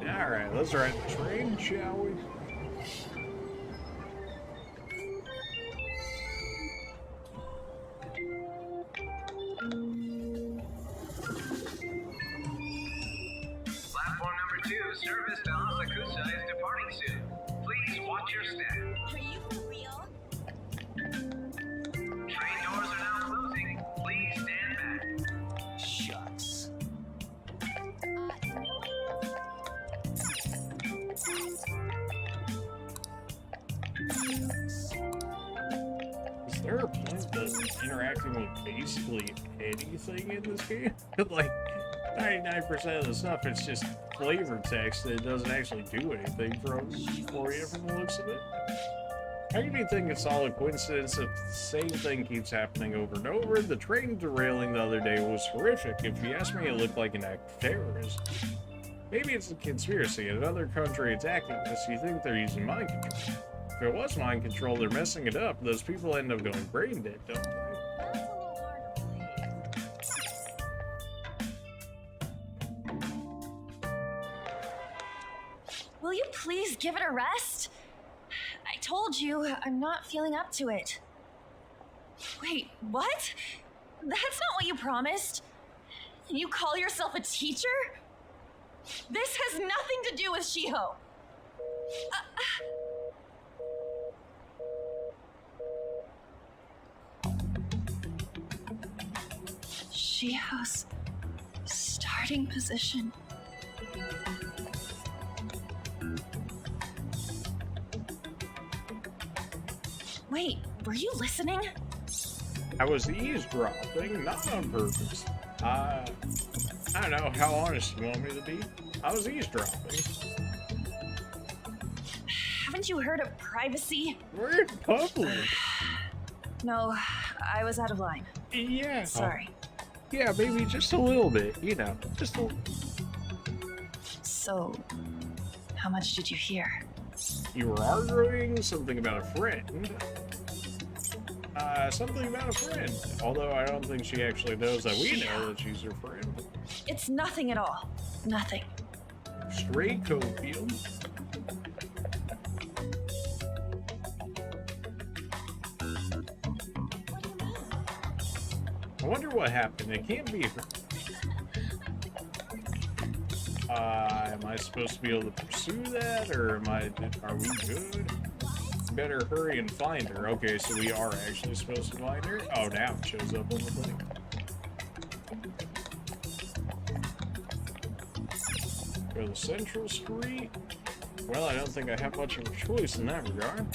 Alright, let's ride the train, shall we?
Platform number 2, service to Asakusa is departing soon. Please watch your step.
Are you for real?
Train doors are now closing. Please stand back.
Shucks.
Is there a point that's interacting with basically anything in this game? Like, 99% of the stuff, it's just flavor text that doesn't actually do anything for you from the looks of it. How can you think it's all a coincidence if the same thing keeps happening over and over? The train derailing the other day was horrific. If you ask me, it looked like an act of terrorism. Maybe it's a conspiracy, another country attacking us. You think they're using mind control. If it was mind control, they're messing it up. Those people end up going brain dead, don't they?
Will you please give it a rest? I told you, I'm not feeling up to it. Wait, what? That's not what you promised. And you call yourself a teacher? This has nothing to do with Shiho. Shiho's starting position. Wait, were you listening?
I was eavesdropping, not on purpose. I don't know how honest you want me to be. I was eavesdropping.
Haven't you heard of privacy?
We're in public.
No, I was out of line.
Yeah.
Sorry.
Yeah, maybe just a little bit, you know, just a...
So, how much did you hear?
You were arguing something about a friend. Something about a friend. Although I don't think she actually knows that we know that she's her friend.
It's nothing at all. Nothing.
Straight Cofield. I wonder what happened. It can't be her. Am I supposed to be able to pursue that, or are we good? Better hurry and find her. Okay, so we are actually supposed to find her? Oh, now it shows up on the thing. Go to Central Street. Well, I don't think I have much of a choice in that regard.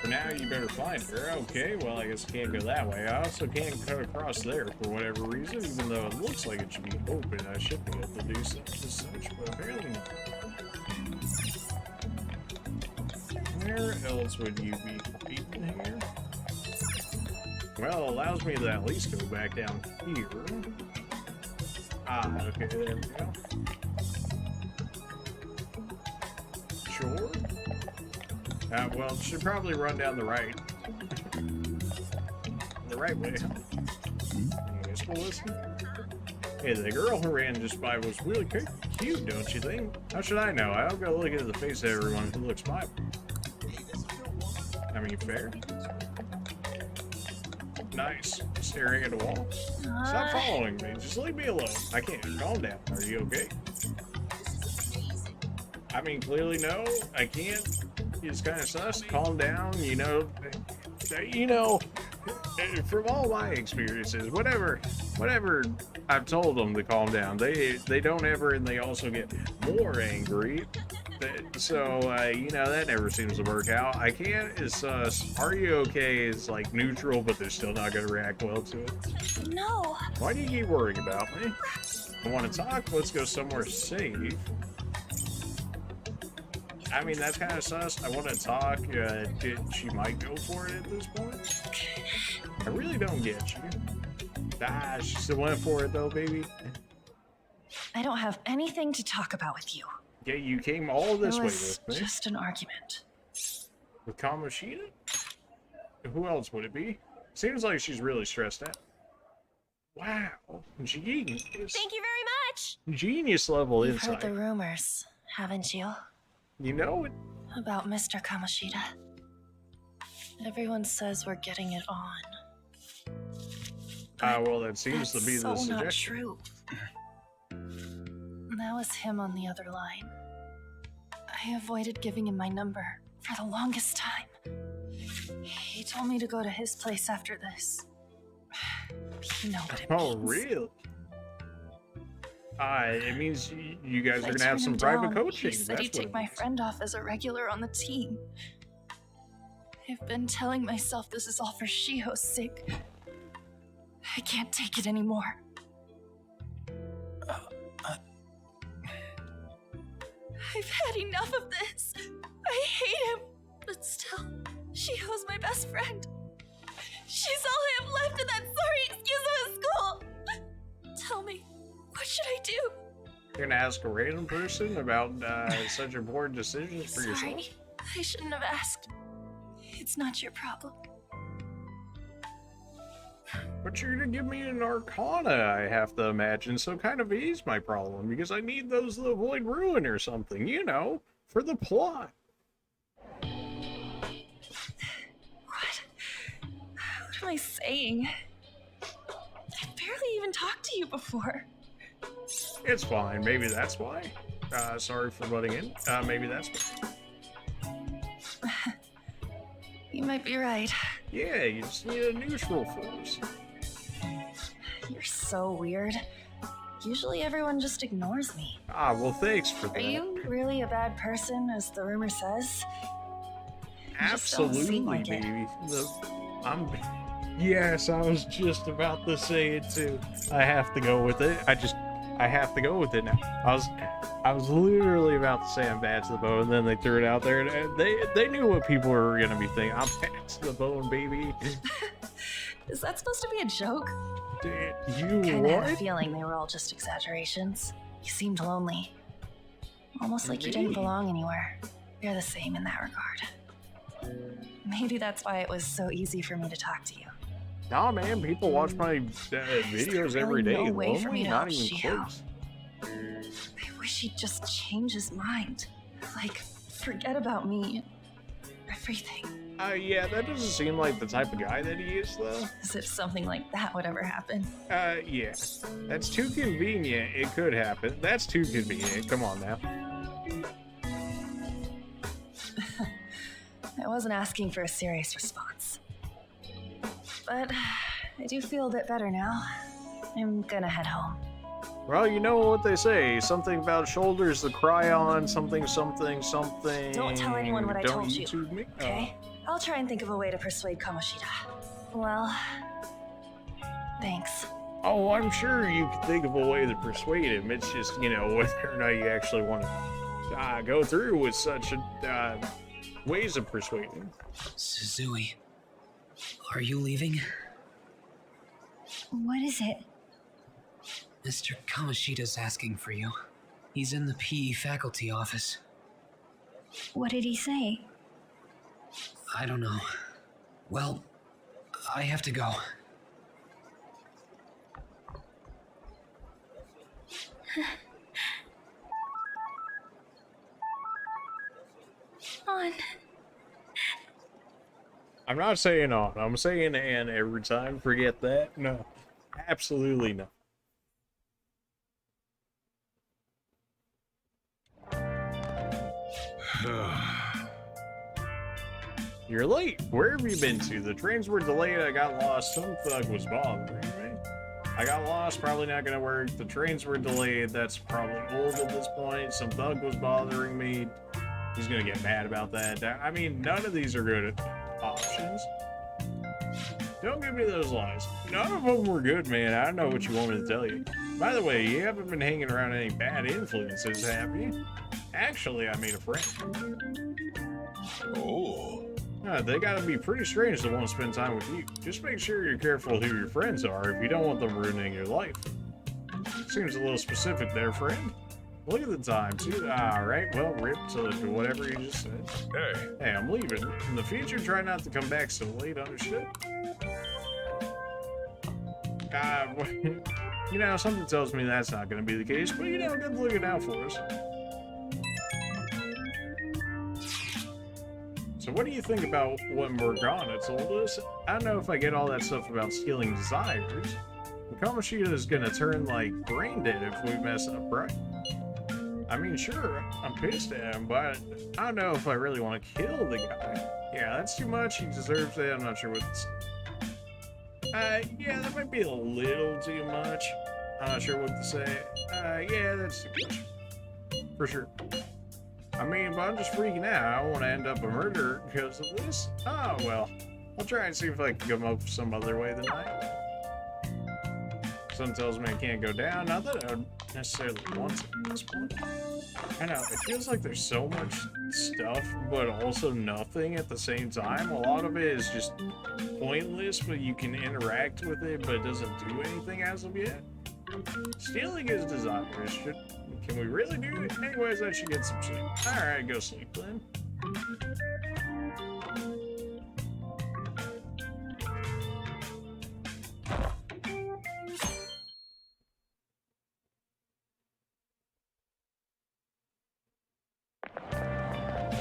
For now, you better find her. Okay, well, I guess I can't go that way. I also can't cut across there for whatever reason, even though it looks like it should be open. I should be able to do such and such, but apparently not. Where else would you be competing here? Well, it allows me to at least go back down here. Ah, okay, there we go. Sure. Well, should probably run down the right. The right way, huh? I guess we'll listen. Hey, the girl who ran just by was really cute, don't you think? How should I know? I don't go look into the face of everyone who looks my way. I mean, fair. Nice. Staring at a wall. Stop following me. Just leave me alone. I can't. Calm down. Are you okay? I mean, clearly no. I can't. is kind of sus. Calm down, you know, from all my experiences, whatever I've told them to calm down, they don't ever, and they also get more angry. So, you know, that never seems to work out. I can't is sus. Are you okay is like neutral, but they're still not going to react well to it.
No.
Why do you keep worrying about me? I want to talk? Let's go somewhere safe. I mean, that's kind of sus. I want to talk. She might go for it at this point. I really don't get you. Ah, she still went for it though, baby.
I don't have anything to talk about with you.
Yeah, you came all this
It
way
was
with me.
just an argument.
With Kamoshida? Who else would it be? Seems like she's really stressed out. Wow, genius.
Thank you very much.
Genius level
You've
insight.
heard the rumors, haven't you?
You know it.
About Mr. Kamoshida. Everyone says we're getting it on.
Well, that seems to be the
That's so not
suggestion.
true. That was him on the other line. I avoided giving him my number for the longest time. He told me to go to his place after this. You know what it means.
Oh, really? It means you guys
If I
are gonna have
turn
some
him
private
down,
coaching.
He said
That's
he'd
what
take
it
my
means.
friend off as a regular on the team. I've been telling myself this is all for Shiho's sake. I can't take it anymore. I've had enough of this. I hate him. But still, Shiho's my best friend. She's all I have left in that sorry excuse of a school. Tell me, what should I do?
You're gonna ask a random person about such important decisions for yourself?
Sorry, I shouldn't have asked. It's not your problem.
But you're gonna give me an arcana, I have to imagine, so kind of ease my problem, because I need those to avoid ruin or something, you know, for the plot.
What am I saying? I've barely even talked to you before.
It's fine, maybe that's why. Sorry for butting in. Maybe that's why.
You might be right.
Yeah, you just need a neutral force.
You're so weird. Usually everyone just ignores me.
Well, thanks for that.
Are you really a bad person, as the rumor says? You just don't
Absolutely,
seem like it.
baby. Yes, I was just about to say it too. I have to go with it. I have to go with it now. I was literally about to say I'm bad to the bone, and then they threw it out there. And they knew what people were gonna be thinking. I'm bad to the bone, baby.
Is that supposed to be a joke?
Dude, you
Kinda had a
what?
feeling they were all just exaggerations. You seemed lonely. Almost like you didn't
Me?
belong anywhere. You're the same in that regard. Maybe that's why it was so easy for me to talk to you.
Nah, man, people watch my videos every day.
no way for me
Lonely?
to
Not
help
even
Shiho.
close.
I wish he'd just change his mind. Like, forget about me. Everything.
Yeah, that doesn't seem like the type of guy that he is, though.
As if something like that would ever happen.
Yeah. That's too convenient. It could happen. That's too convenient. Come on now.
I wasn't asking for a serious response. But I do feel a bit better now. I'm gonna head home.
Well, you know what they say. Something about shoulders to cry on. Something.
Don't tell anyone what I
Don't
told you,
YouTube me?
okay? I'll try and think of a way to persuade Kamoshida. Well, thanks.
Oh, I'm sure you could think of a way to persuade him. It's just, you know, whether or not you actually want to go through with such ways of persuading.
Suzui, are you leaving?
What is it?
Mr. Kamoshida's asking for you. He's in the PE faculty office.
What did he say?
I don't know. Well, I have to go.
On.
I'm not saying on. I'm saying and every time. Forget that. No. Absolutely not. You're late. Where have you been to? The trains were delayed. I got lost. Some thug was bothering me. I got lost. Probably not gonna work. The trains were delayed. That's probably old at this point. Some thug was bothering me. He's gonna get mad about that. I mean, none of these are good options. Don't give me those lies. None of them were good, man. I don't know what you want me to tell you. By the way, you haven't been hanging around any bad influences, have you? Actually, I made a friend.
Oh.
They gotta be pretty strange to want to spend time with you. Just make sure you're careful who your friends are if you don't want them ruining your life. Seems a little specific there, friend. Look at the time, too. Alright, well, rip to whatever you just said. Hey, I'm leaving. In the future, try not to come back so late, understood? You know, something tells me that's not going to be the case, but you know, good looking out for us. So what do you think about when we're gone? It told us. I don't know if I get all that stuff about stealing desires. Kamoshida is going to turn, like, brain dead if we mess up, right? I mean, sure, I'm pissed at him, but I don't know if I really want to kill the guy. Yeah, that's too much. He deserves it. I'm not sure what this... yeah, that might be a little too much. I'm not sure what to say. Yeah, that's too much. For sure. I mean, but I'm just freaking out. I don't want to end up a murderer because of this. Oh, well. I'll try and see if I can come up with some other way tonight. Something tells me I can't go down. Not that I would necessarily want to at this point. I know, it feels like there's so much stuff, but also nothing at the same time. A lot of it is just pointless, but you can interact with it, but it doesn't do anything as of yet. Stealing is desirous. Can we really do it? Anyways, I should get some sleep. Alright, go sleep then.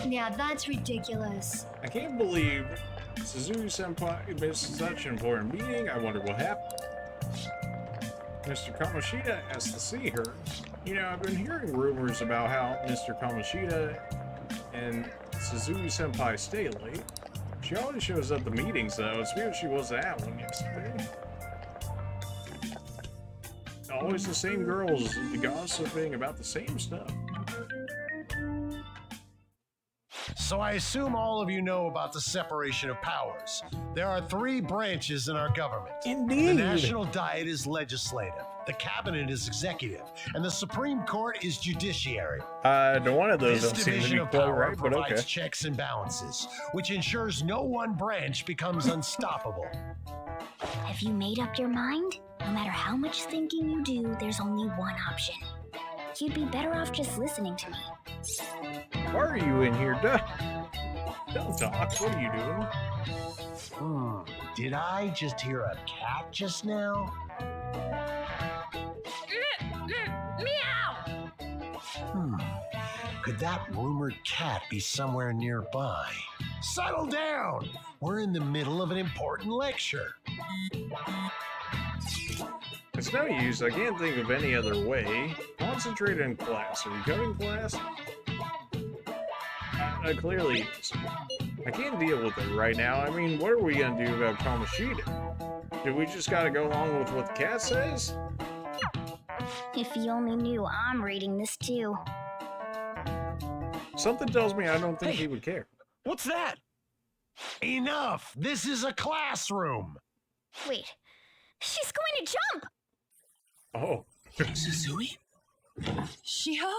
Now that's ridiculous.
I can't believe Suzuki-senpai missed such an important meeting. I wonder what happened. Mr. Kamoshida asked to see her. You know, I've been hearing rumors about how Mr. Kamoshida and Suzuki-senpai stay late. She always shows up at the meetings, though. It's weird she wasn't at one yesterday. Always the same girls gossiping about the same stuff.
So I assume all of you know about the separation of powers. There are 3 branches in our government.
Indeed.
The National Diet is legislative, the Cabinet is executive, and the Supreme Court is judiciary.
No one of those
This
don't seem to
division
be
of
quite
power
right, but
provides
okay.
checks and balances, which ensures no one branch becomes unstoppable.
Have you made up your mind? No matter how much thinking you do, there's only one option. You'd be better off just listening to me.
Why are you in here? Don't talk. What are you doing?
Did I just hear a cat just now?
Meow!
Could that rumored cat be somewhere nearby? Settle down! We're in the middle of an important lecture.
It's no use. I can't think of any other way. Concentrate in class. Are you cutting class? Clearly, I can't deal with it right now. I mean, what are we gonna do about Kamoshida? Do we just gotta go along with what the cat says?
If you only knew I'm reading this too.
Something tells me I don't think he would care.
What's that? Enough! This is a classroom!
Wait, she's going to jump!
Oh.
Suzui?
Shiho?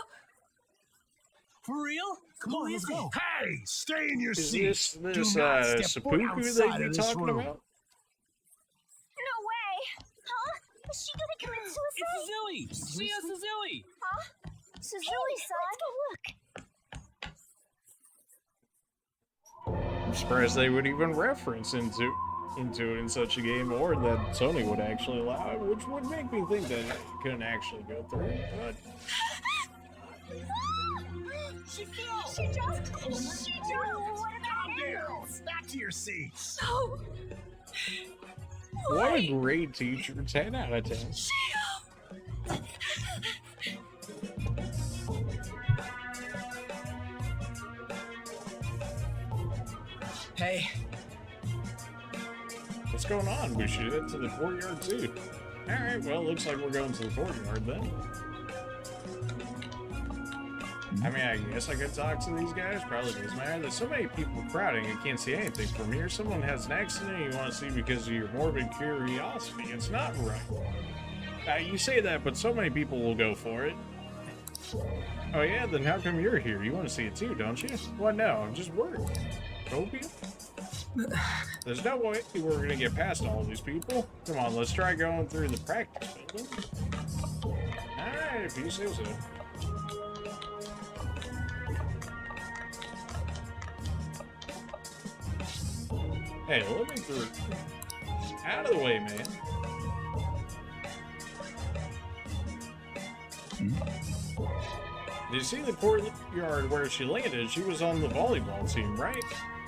For real? Come on, let's go.
Hey, stay in your
Is
seats.
this
Do not step foot
seppuku
outside
they'd
of
be
this
talking
room.
about?
No way! Huh? Is she gonna commit suicide?
It's Suzui! Mia Suzui!
Huh? Suzui-san? Let's go look.
I'm surprised they would even reference into it in such a game, or that Sony would actually allow it, which would make me think that it couldn't actually go through. But
She fell! She jumped! What about animals?
Back to your seats.
Oh!
what a great teacher! 10 out of 10.
Hey.
What's going on? We should head to the courtyard too. Alright, well, looks like we're going to the courtyard then. I mean, I guess I could talk to these guys. Probably doesn't matter. There's so many people crowding, I can't see anything from here. Someone has an accident you want to see because of your morbid curiosity. It's not right. You say that, but so many people will go for it. Oh yeah, then how come you're here? You want to see it too, don't you? What, no, I'm just worried. Opium? There's no way we're gonna get past all these people. Come on, let's try going through the practice building. Alright, if you say so. Hey, let me through. Out of the way, man. Did you see the courtyard where she landed? She was on the volleyball team, right?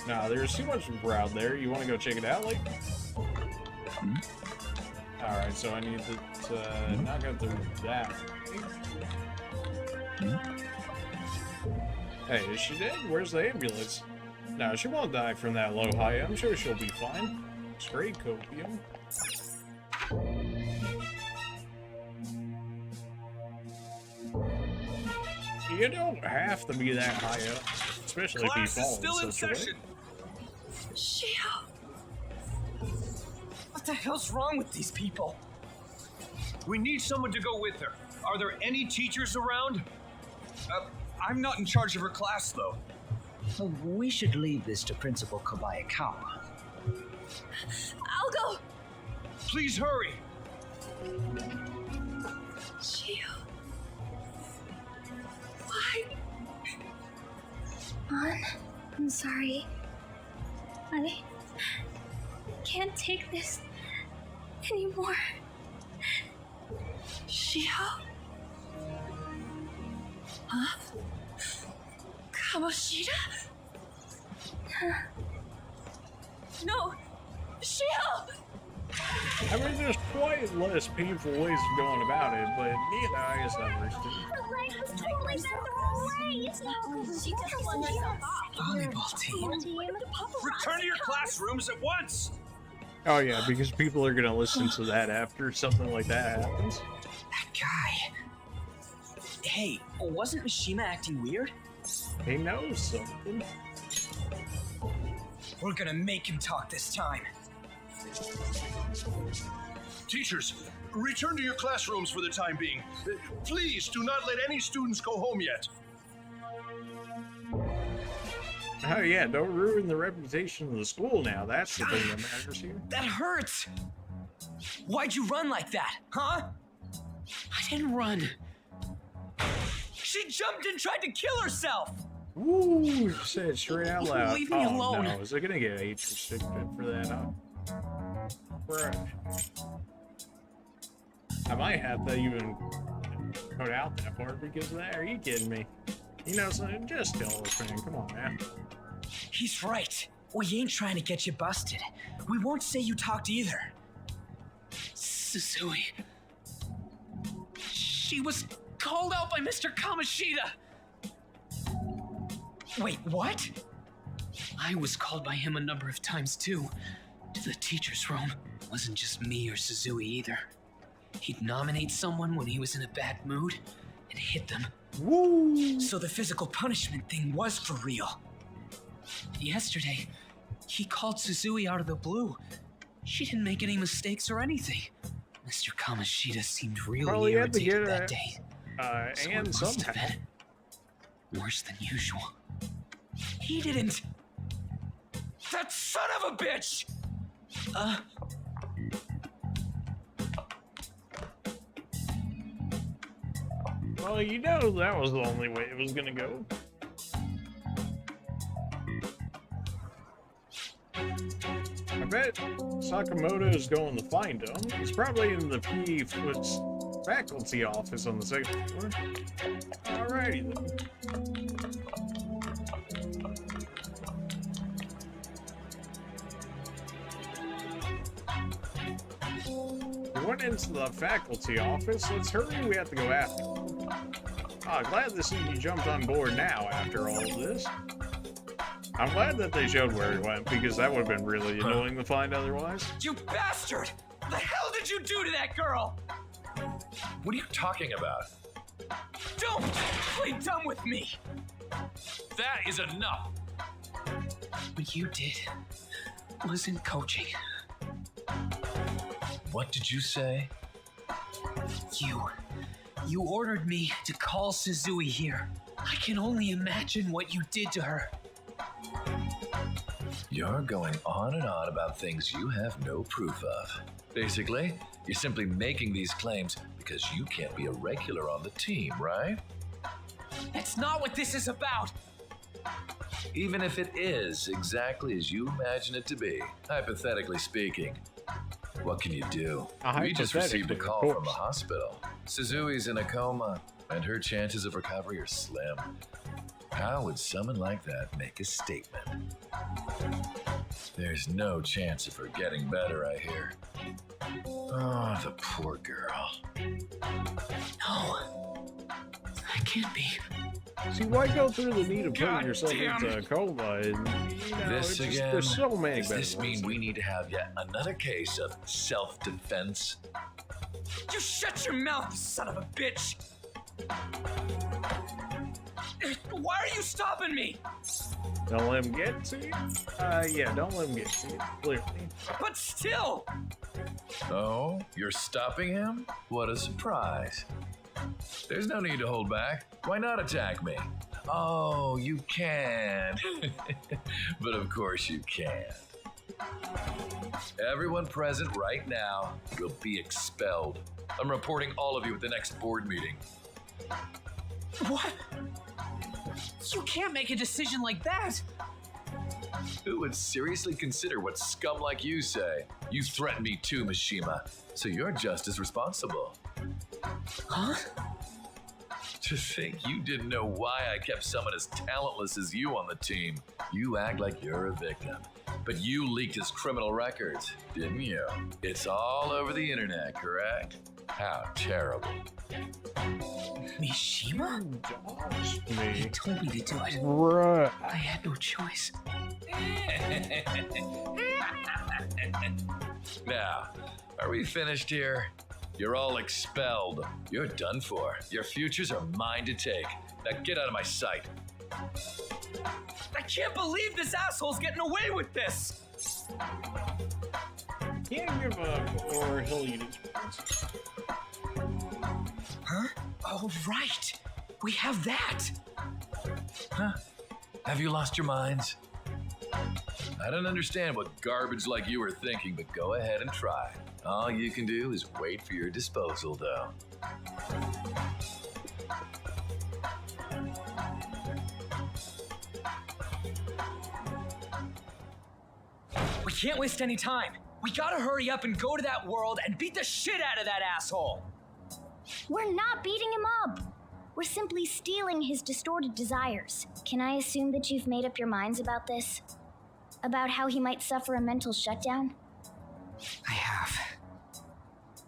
Nah, there's too much crowd there. You want to go check it out, like? Alright, so I need to not go through that. Hey, is she dead? Where's the ambulance? No, she won't die from that low high. I'm sure she'll be fine. Straight copium. You don't have to be that high up, especially if you fall
still in session.
Shio! What the hell's wrong with these people?
We need someone to go with her. Are there any teachers around? I'm not in charge of her class, though.
So we should leave this to Principal Kobayakawa.
I'll go!
Please hurry!
Shio. Why?
On, I'm sorry. I can't take this anymore.
Shio? Huh? Kamoshida? No! Shio!
I mean, there's quite less painful ways of going about it, but neither I guess I understood.
Volleyball team.
Return to your classrooms at once!
Oh yeah, because people are gonna listen to that after something like that happens.
That guy. Hey, wasn't Mishima acting weird?
He knows something.
We're gonna make him talk this time.
Teachers, return to your classrooms for the time being. Please do not let any students go home yet.
Oh yeah, don't ruin the reputation of the school now. That's the thing that matters here.
That hurts! Why'd you run like that, huh? I didn't run. She jumped and tried to kill herself!
Woo! Say it straight out loud.
Leave me alone.
No, is it gonna get age restricted for that? Huh? Right. I might have to even put out that part because of that. Are you kidding me? You know, so just tell us, man. Come on, man.
He's right. We ain't trying to get you busted. We won't say you talked either. Susui. She was called out by Mr. Kamoshida. Wait, what? I was called by him a number of times too. To the teacher's room. It wasn't just me or Susui either. He'd nominate someone when he was in a bad mood and hit them.
Woo!
So the physical punishment thing was for real. Yesterday, he called Susui out of the blue. She didn't make any mistakes or anything. Mr. Kamoshida seemed really
Probably had to
irritated
get
that day. So
and
it must have
somehow.
been worse than usual. He didn't. That son of a bitch!
Well, you know that was the only way it was gonna go. I bet Sakamoto is going to find him. He's probably in the PE faculty office on the second floor. Alrighty then. We went into the faculty office. Let's hurry, we have to go after him. Ah, glad to see you jumped on board now after all of this. I'm glad that they showed where he went, because that would have been really annoying to find otherwise.
You bastard! The hell did you do to that girl?
What are you talking about?
Don't play dumb with me!
That is enough!
What you did wasn't coaching.
What did you say?
You ordered me to call Suzui here. I can only imagine what you did to her.
You're going on and on about things you have no proof of. Basically, you're simply making these claims because you can't be a regular on the team, right?
That's not what this is about.
Even if it is exactly as you imagine it to be, hypothetically speaking, what can you do? We just received a call from the hospital. Suzui's in a coma, and her chances of recovery are slim. How would someone like that make a statement? There's no chance of her getting better, I hear. Oh, the poor girl.
No, I can't be.
See, why go through the need of putting yourself into a coma? And,
This again?
There's so many
Does this mean we need to have yet another case of self-defense?
You shut your mouth, you son of a bitch! Why are you stopping me?
Don't let him get to you? Yeah, don't let him get to you, clearly.
But still!
Oh, you're stopping him? What a surprise. There's no need to hold back. Why not attack me? Oh, you can. But of course you can't. Everyone present right now will be expelled. I'm reporting all of you at the next board meeting.
What? You can't make a decision like that.
Who would seriously consider what scum like you say? You threatened me too, Mishima, so you're just as responsible.
Huh?
To think you didn't know why I kept someone as talentless as you on the team. You act like you're a victim, but you leaked his criminal records, didn't you? It's all over the internet, correct? How terrible.
Mishima? He told me to do it.
Bruh.
I had no choice.
Now, are we finished here? You're all expelled. You're done for. Your futures are mine to take. Now get out of my sight.
I can't believe this asshole's getting away with this!
Can't give up, or he'll eat his words.
Huh? Oh, right. We have that.
Huh? Have you lost your minds? I don't understand what garbage like you are thinking, but go ahead and try. All you can do is wait for your disposal, though.
We can't waste any time. We gotta hurry up and go to that world and beat the shit out of that asshole.
We're not beating him up. We're simply stealing his distorted desires. Can I assume that you've made up your minds about this? About how he might suffer a mental shutdown?
I have.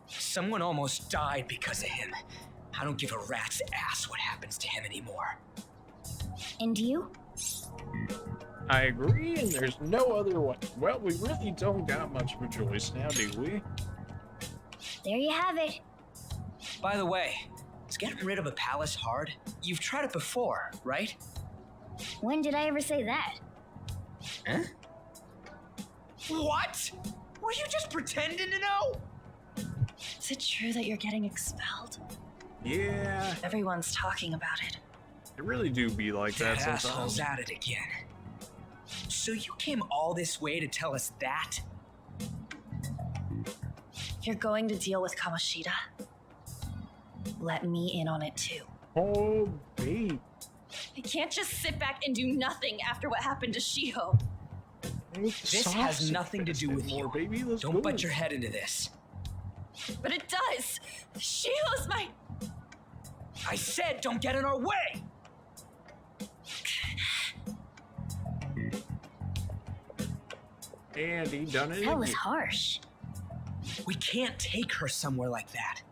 Someone almost died because of him. I don't give a rat's ass what happens to him anymore.
And you?
I agree, and there's no other way. Well, we really don't got much of a choice now, do we?
There you have it.
By the way, is getting rid of a palace hard? You've tried it before, right?
When did I ever say that?
Huh? What? Were you just pretending to know?
Is it true that you're getting expelled?
Yeah,
Everyone's talking about it.
it really do be like that
That
sometimes.
asshole's at it again. So you came all this way to tell us that?
If you're going to deal with Kamoshida, let me in on it too.
Oh, babe.
I can't just sit back and do nothing after what happened to Shiho.
This has nothing to do with you.
Baby. Let's
Don't
go.
butt your head into this.
But it does! Shiho's my...
I said don't get in our way!
And he done it.
That was
again.
harsh.
We can't take her somewhere like that.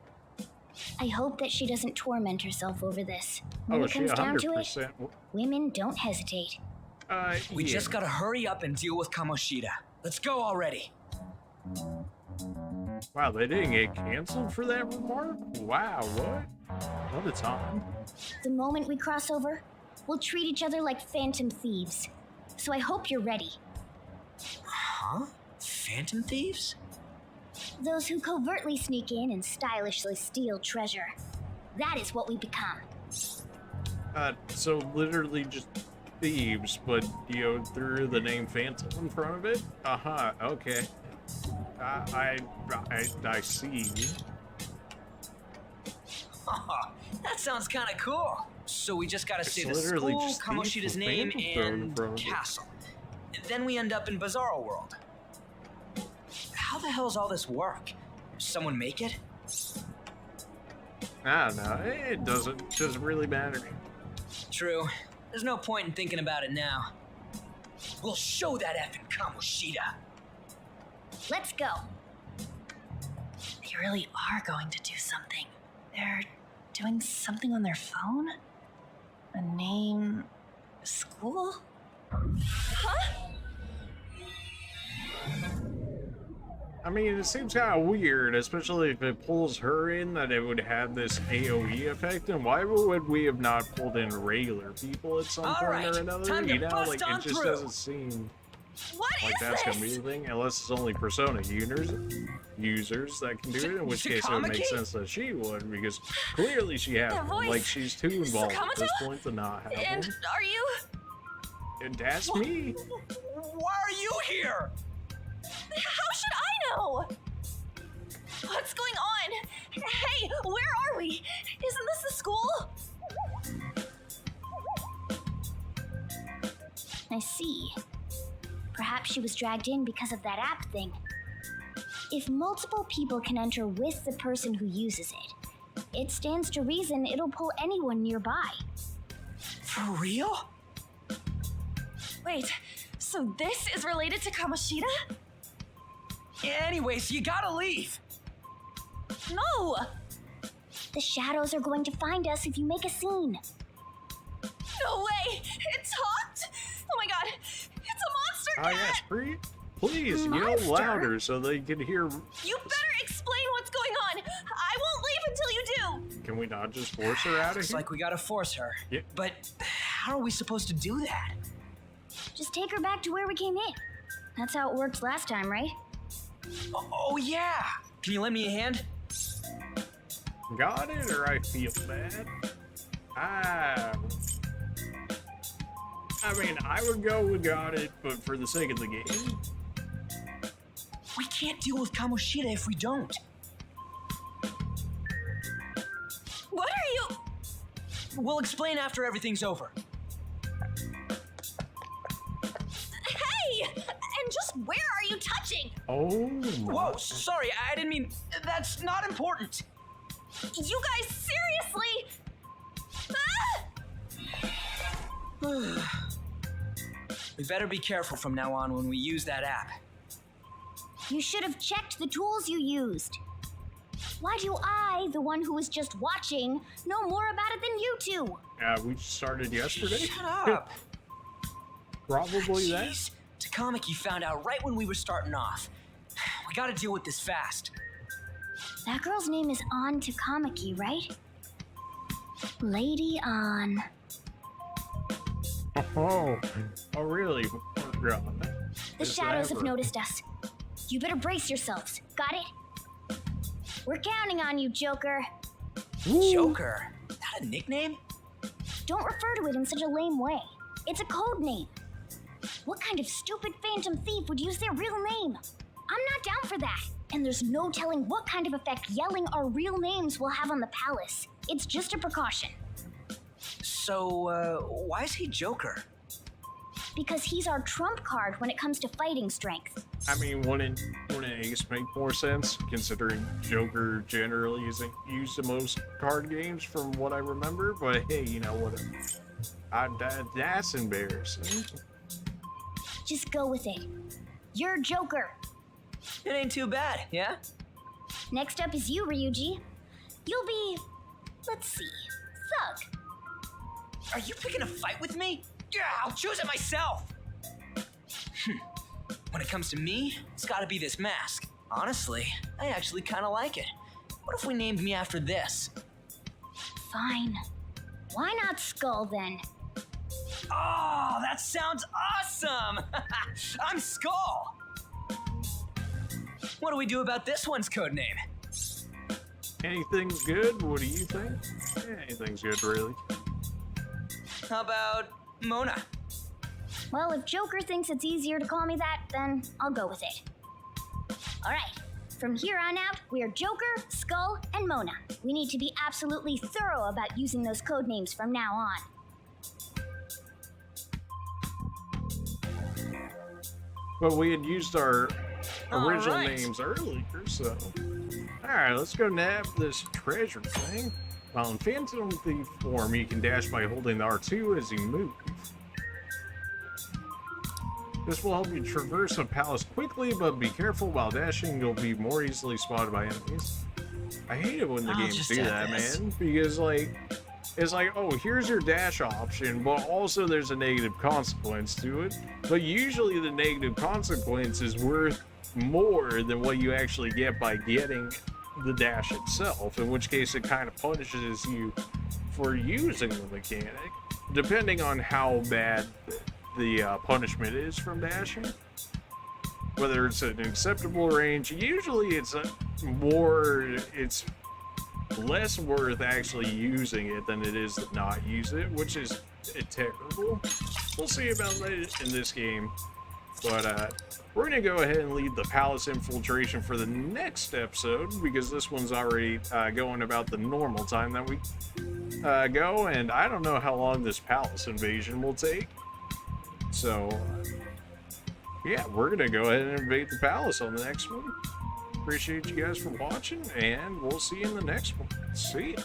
I hope that she doesn't torment herself over this. When
Oh,
it
she
comes down to it,
100%.
women don't hesitate.
We
yeah.
just gotta hurry up and deal with Kamoshida. Let's go already.
Wow, they didn't get canceled for that remark? Wow, what? What a time.
The moment we cross over, we'll treat each other like phantom thieves. So I hope you're ready.
Huh? Phantom thieves?
Those who covertly sneak in and stylishly steal treasure. That is what we become.
So literally just thieves, but, you know, threw the name Phantom in front of it? Uh-huh, okay. I see.
Oh, that sounds kind of cool. So we just gotta say the
literally
school,
just
Kamoshida's
thieves with
name,
Phantom thrown in
and
front of it.
castle. Then we end up in Bizarro World. How the hell's all this work? Someone make it?
I don't know, it doesn't really matter.
True. There's no point in thinking about it now. We'll show that effing Kamoshida.
Let's go.
They really are going to do something. They're doing something on their phone? A name? A school? Huh?
I mean, it seems kind of weird, especially if it pulls her in, that it would have this AoE effect. And why would we have not pulled in regular people at some point or another?
Time to
You know,
bust
like
on
it just
through.
doesn't seem
What
like
is
that's gonna be
this?
a thing, unless it's only Persona users that can do it. In which case, it would make
Takamaki?
sense that she would, because clearly she has
That
one.
voice.
Like she's too involved at this
Sakamoto?
point to not have
And
one.
are you?
And that's me.
Why are you here?
How should I know? What's going on? Hey, where are we? Isn't this the school?
I see. Perhaps she was dragged in because of that app thing. If multiple people can enter with the person who uses it, it stands to reason it'll pull anyone nearby.
For real?
Wait, so this is related to Kamoshida?
Anyways, you gotta leave.
No!
The shadows are going to find us if you make a scene.
No way! It talked! Oh my god! It's a monster
Oh
cat!
yes, please yell
Monster?
louder so they can hear.
You better explain what's going on! I won't leave until you do!
Can we not just force her out of
Looks
here?
like we gotta force her.
Yeah.
But how are we supposed to do that?
Just take her back to where we came in. That's how it worked last time, right?
Oh yeah! Can you lend me a hand?
Got it, or I feel bad? I mean, I would go with got it, but for the sake of the game.
We can't deal with Kamoshida if we don't.
What are you?
We'll explain after everything's over.
Hey! And just where are you touching?
Oh,
Whoa, sorry, I didn't mean. That's not important.
You guys, seriously? Ah!
We better be careful from now on when we use that app.
You should have checked the tools you used. Why do I, the one who was just watching, know more about it than you two?
we just started yesterday.
Shut up.
Probably that.
Jeez, Takamaki found out right when we were starting off. We gotta deal with this fast.
That girl's name is An Takamaki, right? Lady An.
Oh, really?
The shadows have noticed us. You better brace yourselves. Got it? We're counting on you, Joker.
Joker? That a nickname?
Don't refer to it in such a lame way. It's a code name. What kind of stupid phantom thief would use their real name? I'm not down for that. And there's no telling what kind of effect yelling our real names will have on the palace. It's just a precaution.
So, why is he Joker?
Because he's our trump card when it comes to fighting strength.
I mean, wouldn't Ace make more sense, considering Joker generally isn't used in most card games from what I remember? But hey, you know what? That's embarrassing.
Just go with it. You're Joker.
It ain't too bad, yeah?
Next up is you, Ryuji. You'll be, let's see, Thug.
Are you picking a fight with me? Yeah, I'll choose it myself. When it comes to me, it's gotta be this mask. Honestly, I actually kinda like it. What if we named me after this?
Fine. Why not Skull then?
Oh, that sounds awesome! I'm Skull! What do we do about this one's code name?
Anything good? What do you think? Yeah, anything's good, really.
How about Mona?
Well, if Joker thinks it's easier to call me that, then I'll go with it. Alright, from here on out, we are Joker, Skull, and Mona. We need to be absolutely thorough about using those code names from now on.
But we had used our original
Alright.
names earlier, so... Alright, let's go nab this treasure thing. While in Phantom Thief form, you can dash by holding the R2 as you move. This will help you traverse a palace quickly, but be careful while dashing, you'll be more easily spotted by enemies. I hate it when the
I'll
games
just
do
add
that,
this.
man, because it's like, oh, here's your dash option, but also there's a negative consequence to it. But usually the negative consequence is worth more than what you actually get by getting the dash itself, in which case it kind of punishes you for using the mechanic, depending on how bad the punishment is from dashing. Whether it's an acceptable range, usually it's less worth actually using it than it is to not use it, which is terrible. We'll see about that in this game, but we're gonna go ahead and leave the palace infiltration for the next episode, because this one's already going about the normal time that we go, and I don't know how long this palace invasion will take. So yeah, we're gonna go ahead and invade the palace on the next one. Appreciate you guys for watching, and we'll see you in the next one. See ya.